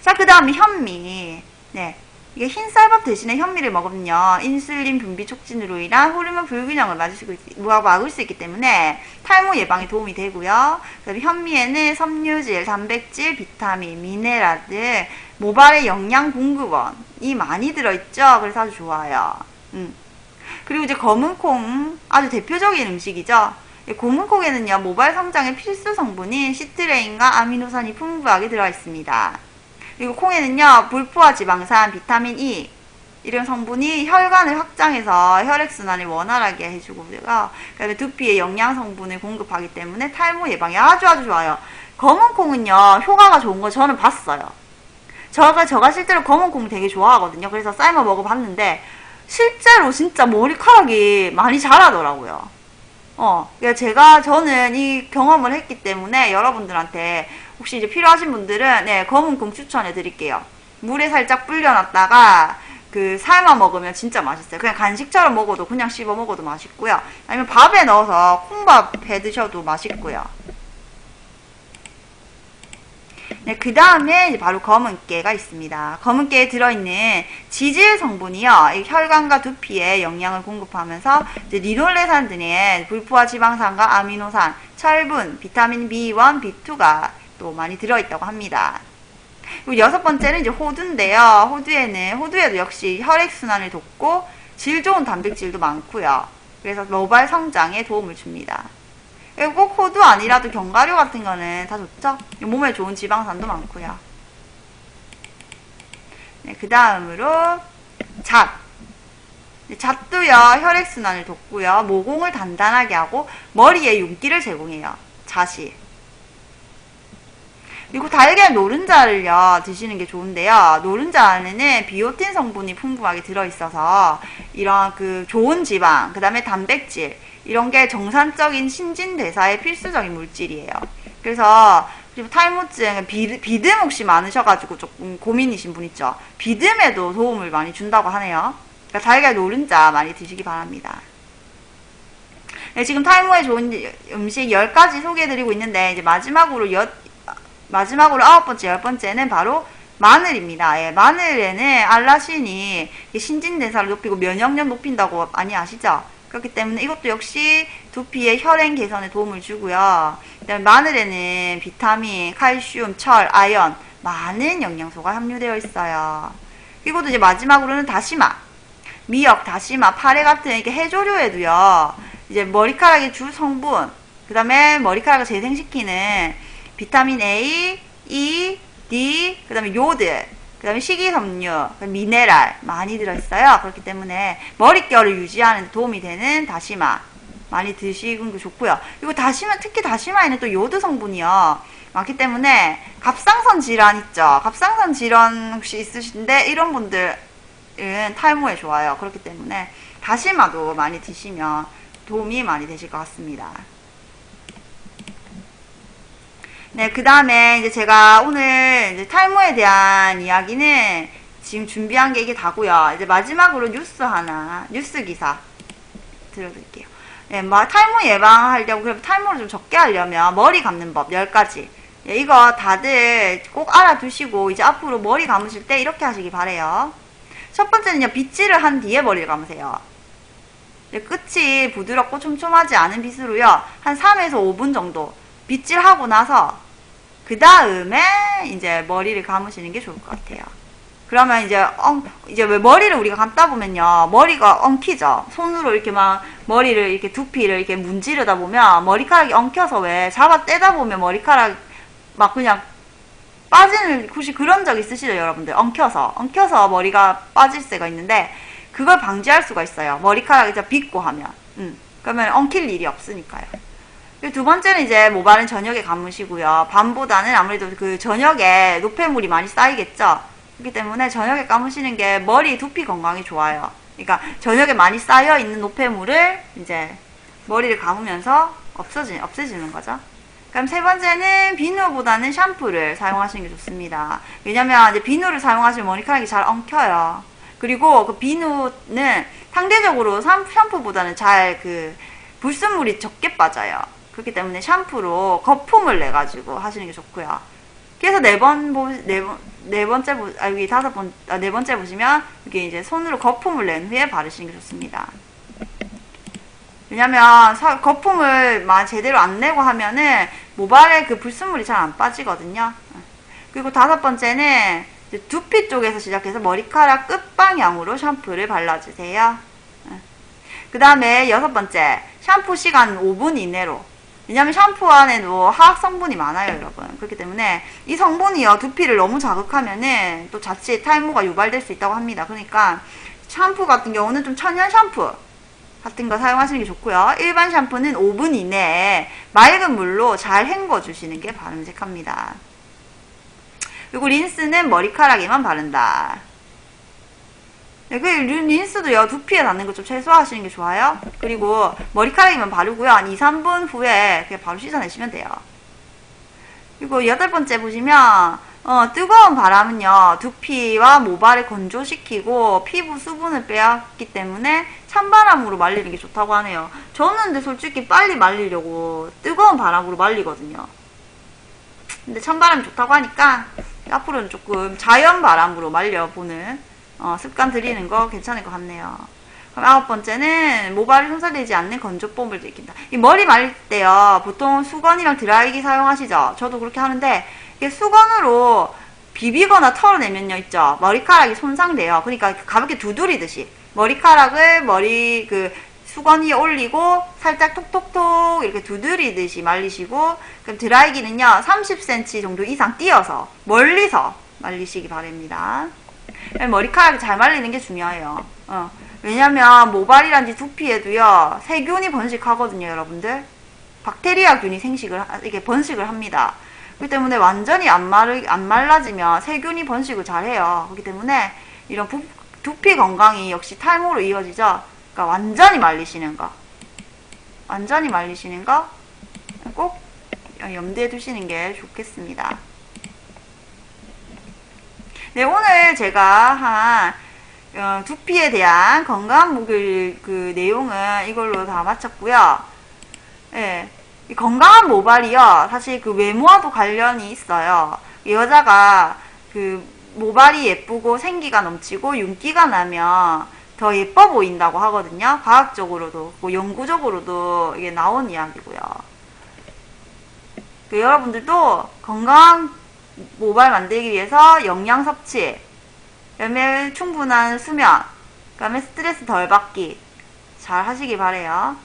자, 그 다음에 현미. 네. 이게 흰쌀밥 대신에 현미를 먹으면요, 인슐린 분비 촉진으로 인한 호르몬 불균형을 막을 수 있기 때문에 탈모 예방에 도움이 되고요. 그다음에 현미에는 섬유질, 단백질, 비타민, 미네랄 등 모발의 영양 공급원이 많이 들어있죠. 그래서 아주 좋아요. 그리고 이제 검은콩, 아주 대표적인 음식이죠. 검은콩에는요, 모발 성장의 필수 성분인 시트레인과 아미노산이 풍부하게 들어있습니다. 그리고 콩에는요, 불포화 지방산, 비타민 E 이런 성분이 혈관을 확장해서 혈액순환을 원활하게 해주고요. 그다음에 두피에 영양 성분을 공급하기 때문에 탈모 예방에 아주 좋아요. 검은 콩은요, 효과가 좋은 거 저는 봤어요. 제가 실제로 검은 콩 되게 좋아하거든요. 그래서 삶아 먹어봤는데 실제로 진짜 머리카락이 많이 자라더라고요. 저는 이 경험을 했기 때문에 여러분들한테 혹시 이제 필요하신 분들은, 네, 검은콩 추천해 드릴게요. 물에 살짝 불려놨다가, 삶아 먹으면 진짜 맛있어요. 그냥 간식처럼 먹어도, 그냥 씹어 먹어도 맛있고요. 아니면 밥에 넣어서 콩밥 해 드셔도 맛있고요. 네, 그 다음에 바로 검은깨가 있습니다. 검은깨에 들어있는 지질 성분이요, 혈관과 두피에 영양을 공급하면서 이제 리놀레산 등의 불포화 지방산과 아미노산, 철분, 비타민 B1, B2가 또 많이 들어있다고 합니다. 그리고 6번째는 이제 호두인데요. 호두에도 역시 혈액순환을 돕고 질 좋은 단백질도 많고요. 그래서 모발 성장에 도움을 줍니다. 꼭 호두 아니라도 견과류 같은 거는 다 좋죠? 몸에 좋은 지방산도 많고요. 네, 그 다음으로 잣. 잣도요, 혈액순환을 돕고요. 모공을 단단하게 하고 머리에 윤기를 제공해요. 잣이. 그리고 달걀 노른자를요, 드시는 게 좋은데요. 노른자 안에는 비오틴 성분이 풍부하게 들어있어서 이런 좋은 지방, 그 다음에 단백질, 이런 게 정상적인 신진대사의 필수적인 물질이에요. 그래서 탈모증, 비듬 혹시 많으셔가지고 조금 고민이신 분 있죠? 비듬에도 도움을 많이 준다고 하네요. 그러니까 달걀 노른자 많이 드시기 바랍니다. 네, 지금 탈모에 좋은 음식 10가지 소개해드리고 있는데, 이제 마지막으로 9번째, 10번째는 바로 마늘입니다. 예, 마늘에는 알라신이 신진대사를 높이고 면역력 높인다고 많이 아시죠? 그렇기 때문에 이것도 역시 두피의 혈행 개선에 도움을 주고요. 그다음에 마늘에는 비타민, 칼슘, 철, 아연 많은 영양소가 함유되어 있어요. 그리고 이제 마지막으로는 다시마, 미역, 다시마, 파래 같은 이렇게 해조류에도요, 이제 머리카락의 주 성분, 그 다음에 머리카락을 재생시키는 비타민 A, E, D, 그 다음에 요드, 그 다음에 식이섬유, 미네랄 많이 들어있어요. 그렇기 때문에 머릿결을 유지하는 데 도움이 되는 다시마 많이 드시는 게 좋고요. 그리고 특히 다시마에는 또 요드 성분이요, 많기 때문에 갑상선 질환 있죠. 갑상선 질환 혹시 있으신데 이런 분들은 탈모에 좋아요. 그렇기 때문에 다시마도 많이 드시면 도움이 많이 되실 것 같습니다. 네, 그 다음에 이제 제가 오늘 이제 탈모에 대한 이야기는 지금 준비한 게 이게 다고요. 이제 마지막으로 뉴스 기사 들어드릴게요. 예, 탈모 예방하려고, 그럼 탈모를 좀 적게 하려면 머리 감는 법 10가지. 예, 이거 다들 꼭 알아두시고 이제 앞으로 머리 감으실 때 이렇게 하시기 바래요. 첫 번째는요, 빗질을 한 뒤에 머리를 감으세요. 예, 끝이 부드럽고 촘촘하지 않은 빗으로요, 한 3에서 5분 정도 빗질하고 나서 그 다음에 이제 머리를 감으시는 게 좋을 것 같아요. 그러면 이제 왜 머리를 우리가 감다 보면요, 머리가 엉키죠. 손으로 이렇게 막 머리를 이렇게 두피를 이렇게 문지르다 보면 머리카락이 엉켜서 왜 잡아 떼다 보면 머리카락 막 그냥 빠지는, 혹시 그런 적 있으시죠, 여러분들? 엉켜서 머리가 빠질 때가 있는데, 그걸 방지할 수가 있어요. 머리카락이 이제 빗고 하면. 그러면 엉킬 일이 없으니까요. 두 번째는 이제 모발은 저녁에 감으시고요. 밤보다는 아무래도 그 저녁에 노폐물이 많이 쌓이겠죠. 그렇기 때문에 저녁에 감으시는 게 머리 두피 건강이 좋아요. 그러니까 저녁에 많이 쌓여 있는 노폐물을 이제 머리를 감으면서 없애지는 거죠. 그럼 세 번째는 비누보다는 샴푸를 사용하시는 게 좋습니다. 왜냐면 이제 비누를 사용하시면 머리카락이 잘 엉켜요. 그리고 그 비누는 상대적으로 샴푸보다는 잘 그 불순물이 적게 빠져요. 그렇기 때문에 샴푸로 거품을 내 가지고 하시는 게 좋고요. 그래서 네 번째 보시면 이게 이제 손으로 거품을 낸 후에 바르시는 게 좋습니다. 왜냐면 거품을 제대로 안 내고 하면은 모발에 그 불순물이 잘 안 빠지거든요. 그리고 다섯 번째는 두피 쪽에서 시작해서 머리카락 끝방향으로 샴푸를 발라주세요. 그 다음에 여섯 번째, 샴푸 시간 5분 이내로. 왜냐면 샴푸 안에도 화학 성분이 많아요, 여러분. 그렇기 때문에 이 성분이요, 두피를 너무 자극하면은 또 자칫 탈모가 유발될 수 있다고 합니다. 그러니까 샴푸 같은 경우는 좀 천연 샴푸 같은 거 사용하시는 게 좋고요. 일반 샴푸는 5분 이내에 맑은 물로 잘 헹궈주시는 게 바람직합니다. 그리고 린스는 머리카락에만 바른다. 네, 그 린스도요, 두피에 닿는 거 좀 최소화하시는 게 좋아요. 그리고 머리카락에만 바르고요, 한 2, 3분 후에 그냥 바로 씻어내시면 돼요. 그리고 여덟 번째 보시면 뜨거운 바람은요, 두피와 모발을 건조시키고 피부 수분을 빼앗기 때문에 찬바람으로 말리는 게 좋다고 하네요. 저는 근데 솔직히 빨리 말리려고 뜨거운 바람으로 말리거든요. 근데 찬바람이 좋다고 하니까 앞으로는 조금 자연 바람으로 말려보는 습관 들이는 거 괜찮을 것 같네요. 그럼 아홉 번째는 모발이 손상되지 않는 건조법을 들킨다. 이 머리 말릴 때요, 보통 수건이랑 드라이기 사용하시죠? 저도 그렇게 하는데, 이게 수건으로 비비거나 털어내면요, 있죠? 머리카락이 손상돼요. 그러니까 가볍게 두드리듯이 머리카락을 수건 위에 올리고 살짝 톡톡톡 이렇게 두드리듯이 말리시고, 그럼 드라이기는요, 30cm 정도 이상 띄어서 멀리서 말리시기 바랍니다. 머리카락이 잘 말리는 게 중요해요. 왜냐면 모발이란지 두피에도요, 세균이 번식하거든요, 여러분들. 박테리아균이 이게 번식을 합니다. 그렇기 때문에 완전히 안 말라지면 세균이 번식을 잘 해요. 그렇기 때문에 이런 두피 건강이 역시 탈모로 이어지죠. 그러니까 완전히 말리시는 거 꼭 염두에 두시는 게 좋겠습니다. 네, 오늘 제가 한 두피에 대한 건강 목요일 그 내용은 이걸로 다 마쳤고요. 예, 이 건강한 모발이요, 사실 그 외모와도 관련이 있어요. 여자가 그 모발이 예쁘고 생기가 넘치고 윤기가 나면 더 예뻐 보인다고 하거든요. 과학적으로도 연구적으로도 이게 나온 이야기고요. 여러분들도 건강한 모발 만들기 위해서 영양 섭취, 그다음에 충분한 수면, 그다음에 스트레스 덜 받기 잘 하시기 바래요.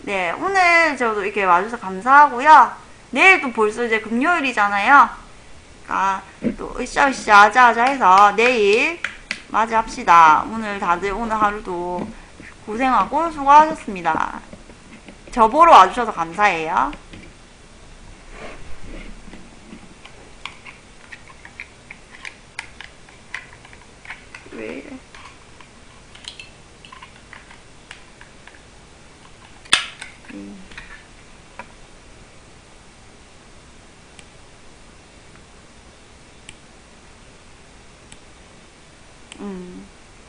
네, 오늘 저도 이렇게 와주셔서 감사하고요. 내일 또 벌써 이제 금요일이잖아요. 또 으쌰으쌰 아자아자 해서 내일 맞이합시다. 다들 오늘 하루도 고생하고 수고하셨습니다. 저 보러 와주셔서 감사해요. 왜 이래?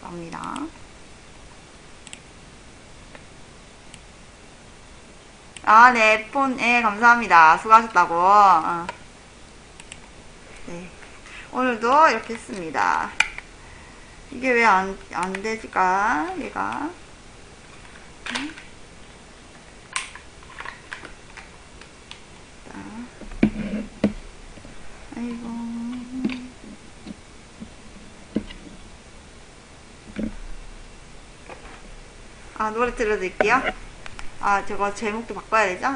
갑니다. 아, 네, 폰, 예, 감사합니다. 수고하셨다고. 네. 오늘도 이렇게 했습니다. 이게 왜 안 되지가, 얘가. 아이고. 아, 노래 들려드릴게요. 아, 저거 제목도 바꿔야 되죠?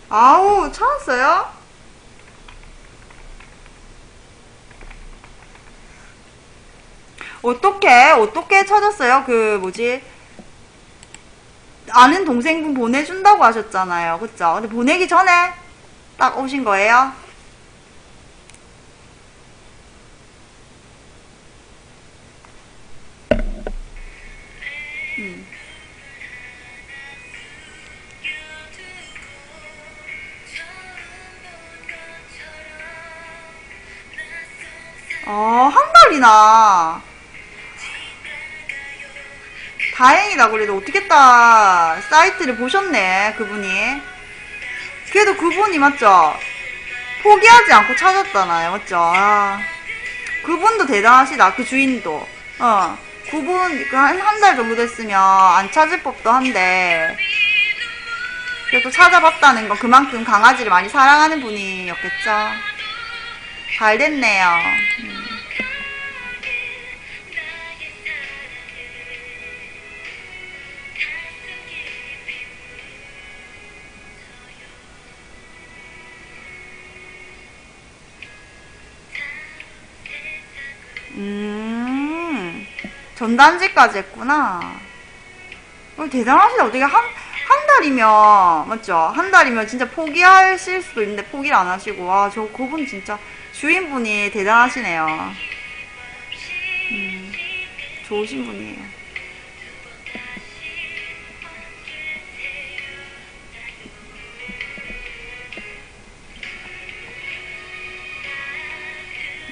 아우, 찾았어요? 어떻게 찾았어요? 그, 뭐지? 아는 동생분 보내준다고 하셨잖아요. 그쵸? 근데 보내기 전에 딱 오신 거예요? 한 달이나. 다행이다. 그래도 어떻겠다. 사이트를 보셨네, 그분이. 그래도 그분이 맞죠? 포기하지 않고 찾았잖아요. 맞죠? 아, 그분도 대단하시다. 그 주인도. 그분, 한 달 정도 됐으면 안 찾을 법도 한데. 그래도 찾아봤다는 건 그만큼 강아지를 많이 사랑하는 분이었겠죠. 잘 됐네요. 전단지까지 했구나. 대단하시다. 어떻게 한 달이면, 맞죠? 한 달이면 진짜 포기하실 수도 있는데 포기를 안 하시고, 와, 그분 진짜 주인분이 대단하시네요. 좋으신 분이에요.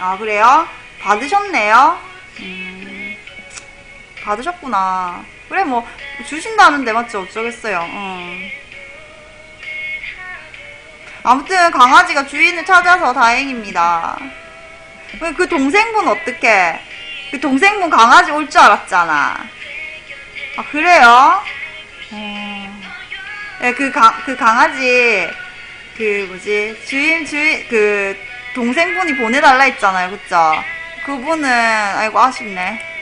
아, 그래요? 받으셨네요? 받으셨구나. 그래, 뭐, 주신다는데, 맞죠? 어쩌겠어요. 아무튼, 강아지가 주인을 찾아서 다행입니다. 그 동생분 어떡해? 그 동생분 강아지 올 줄 알았잖아. 아, 그래요? 네, 그 강아지, 그 뭐지, 그 동생분이 보내달라 했잖아요. 그쵸? 그분은, 아이고, 아쉽네.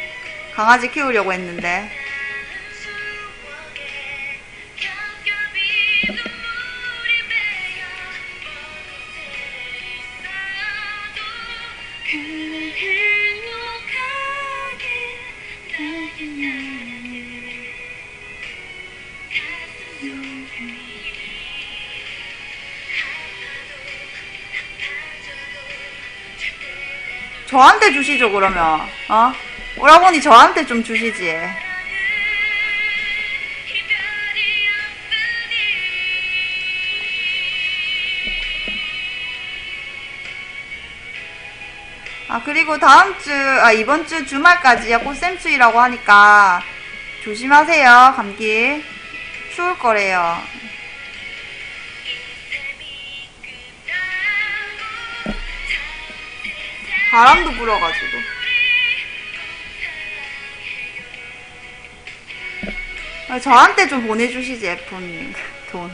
강아지 키우려고 했는데. 저한테 주시죠, 그러면. 오라버니 저한테 좀 주시지. 그리고 이번 주 주말까지야 꽃샘추위라고 하니까 조심하세요, 감기. 추울 거래요. 바람도 불어가지고. 저한테 좀 보내주시지, 애폰 돈.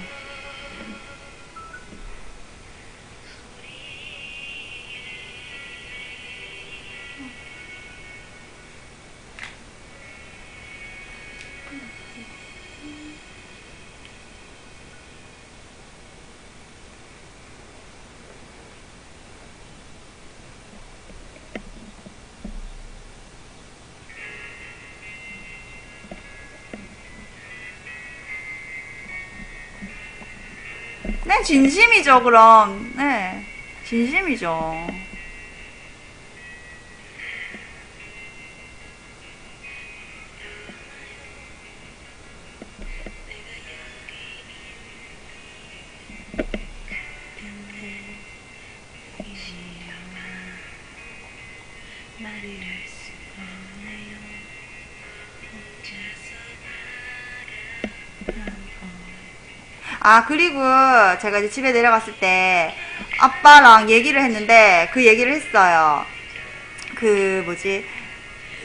네, 진심이죠, 그럼. 네, 진심이죠. 아, 그리고 제가 이제 집에 내려갔을 때 아빠랑 얘기를 했는데 그 얘기를 했어요. 그 뭐지?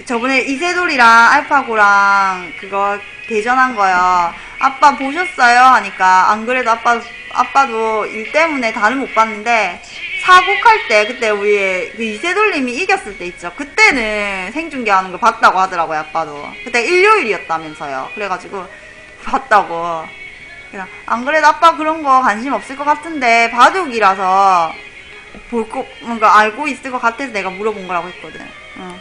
저번에 이세돌이랑 알파고랑 그거 대전한 거요. 아빠 보셨어요? 하니까 안 그래도 아빠도 일 때문에 다는 못 봤는데 사국할 때 그때 우리 그 이세돌님이 이겼을 때 있죠. 그때는 생중계하는 거 봤다고 하더라고요. 아빠도 그때 일요일이었다면서요. 그래가지고 봤다고. 그냥 안 그래도 아빠 그런 거 관심 없을 것 같은데 바둑이라서 볼 거 뭔가 알고 있을 것 같아서 내가 물어본 거라고 했거든. 응.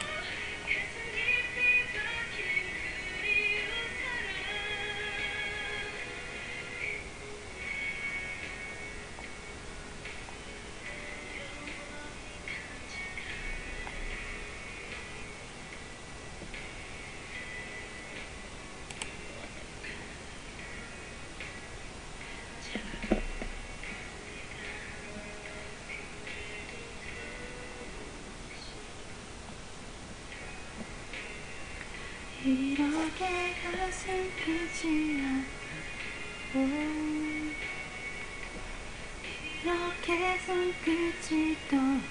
이렇게 가슴 피지 않고 이렇게 손끝이 떠도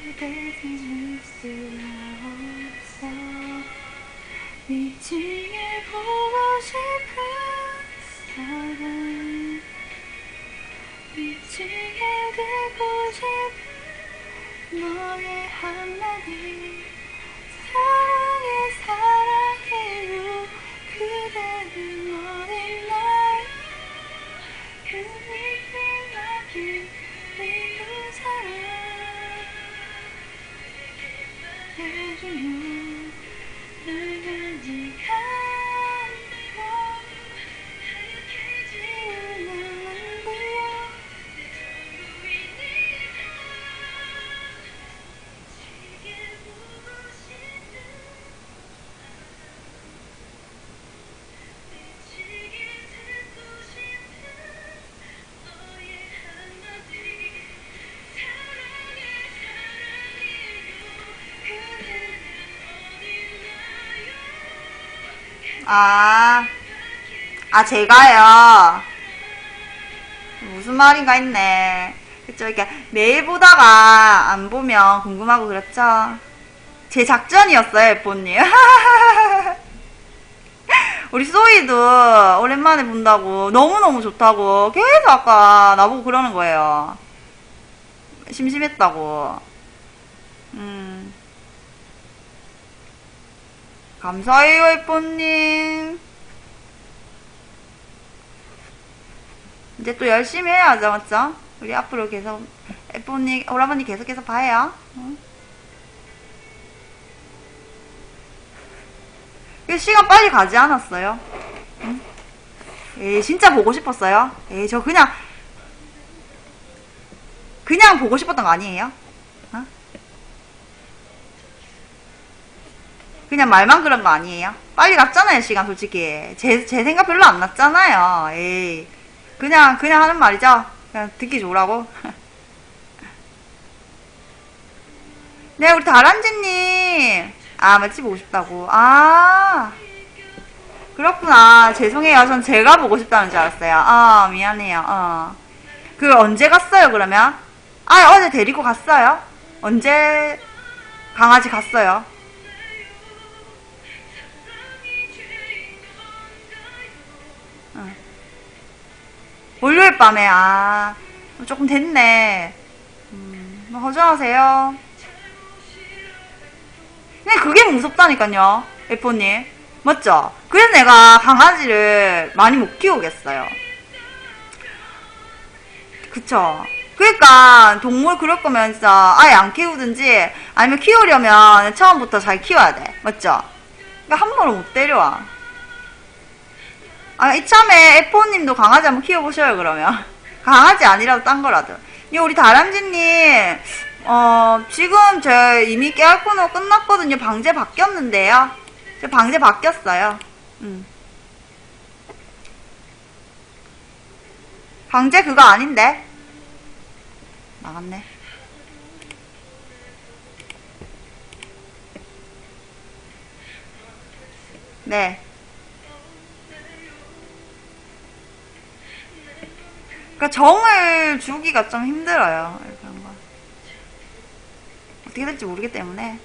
그대 잊을 수가 없어. 미치게 보고 싶은 사람, 미치게 듣고 싶은 너의 한마디. 사랑해요. 그대는 어딨나요? 그니까 나를 믿는 사람 해주면 널 가져가고 하얗게지는 안 돼요. 제가요. 무슨 말인가 했네. 그쵸, 이렇게 매일 보다가 안 보면 궁금하고 그렇죠? 제 작전이었어요, 예뽀님. 우리 소희도 오랜만에 본다고 너무너무 좋다고 계속 아까 나보고 그러는 거예요. 심심했다고. 감사해요, 예뽀님. 이제 또 열심히 해야죠, 맞죠? 우리 앞으로 계속 예뽀님, 오라버니 계속해서 봐요. 응? 시간 빨리 가지 않았어요? 응? 에이, 진짜 보고 싶었어요? 에이, 저 그냥 보고 싶었던 거 아니에요? 어? 그냥 말만 그런 거 아니에요? 빨리 갔잖아요, 시간 솔직히. 제 생각 별로 안 났잖아요. 에이. 그냥 하는 말이죠? 그냥 듣기 좋으라고? 네, 우리 다란쥐님. 아, 마치 보고 싶다고. 아. 그렇구나. 죄송해요. 전 제가 보고 싶다는 줄 알았어요. 미안해요. 그 언제 갔어요, 그러면? 아, 어제 데리고 갔어요? 언제 강아지 갔어요? 월요일 밤에, 조금 됐네. 허전하세요. 근데 그게 무섭다니까요, 에포님. 맞죠? 그래서 내가 강아지를 많이 못 키우겠어요. 그쵸? 그러니까 동물 그럴 거면 진짜 아예 안 키우든지 아니면 키우려면 처음부터 잘 키워야 돼. 맞죠? 그러니까 한 번을 못 데려와. 이참에 에포님도 강아지 한번 키워보셔요, 그러면. 강아지 아니라도 딴 거라도. 우리 다람쥐님, 지금 제 이미 깨알 코너 끝났거든요. 방제 바뀌었는데요. 제 방제 바뀌었어요. 방제 그거 아닌데? 나갔네. 네. 그러니까 정을 주기가 좀 힘들어요. 그런 거. 어떻게 될지 모르기 때문에.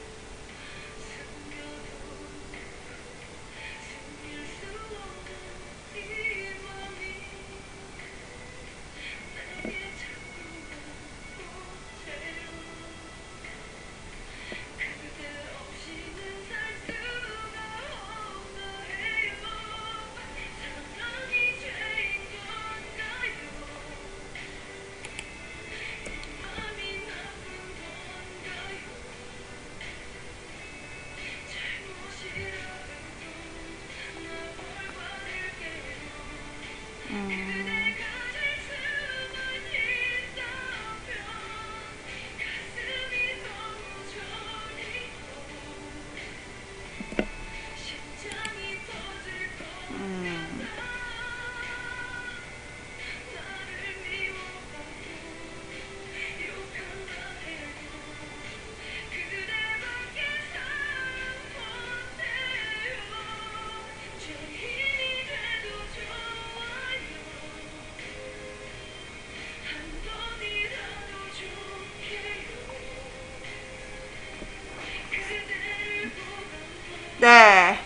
네.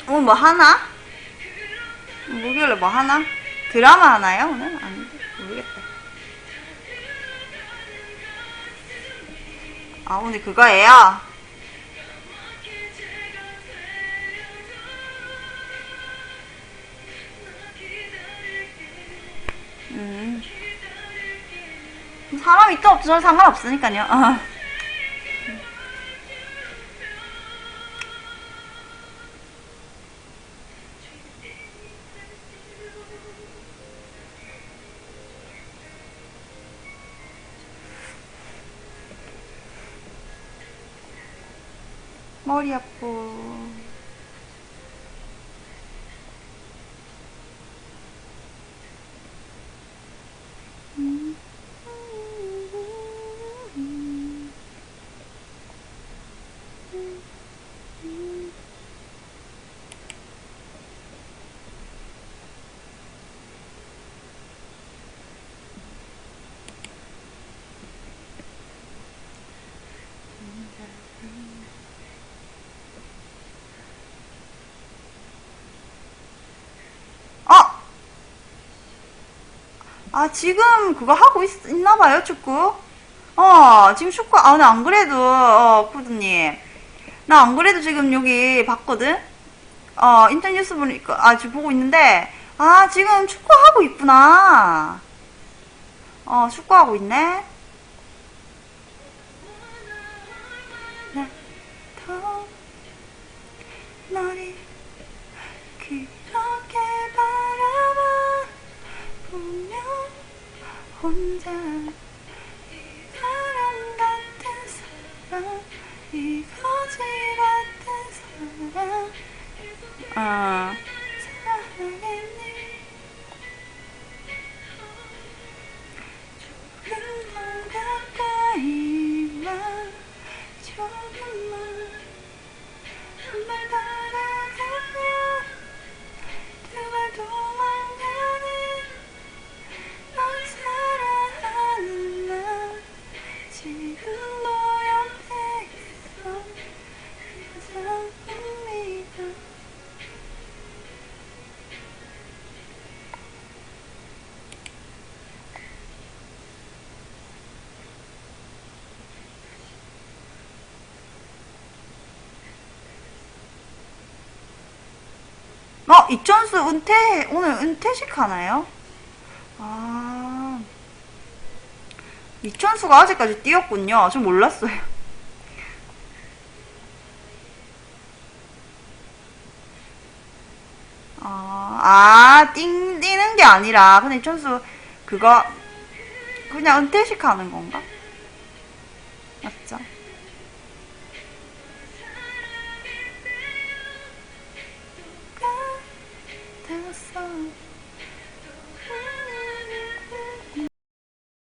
오늘 뭐 하나? 목요일에 뭐 하나? 드라마 하나요, 오늘? 아닌데. 모르겠다. 아, 오늘 그거예요? 사람 있다 없다 저는 상관없으니까요. 머리 아프. 어! 아, 지금 그거 하고 있나봐요, 축구? 지금 축구, 나 안 그래도, 코드님. 나 안 그래도 지금 여기 봤거든? 인터넷 뉴스 보니까, 지금 보고 있는데, 지금 축구하고 있구나. 축구하고 있네. 네. 더 너를 그렇게 바라봐 보며 혼자 이 사람 같은 사람 이 거지 같은 사람 사랑했니 조금 더 가까이만 조금만 한 발 다가가면 두 발 도망가는 널 사랑하는 나 지금도 옆에 있어 감사합니다. 이천수 오늘 은퇴식 하나요? 이천수가 아직까지 뛰었군요. 좀 몰랐어요. 뛰는 게 아니라, 근데 이천수, 그거, 그냥 은퇴식 하는 건가? 맞죠? 같았어.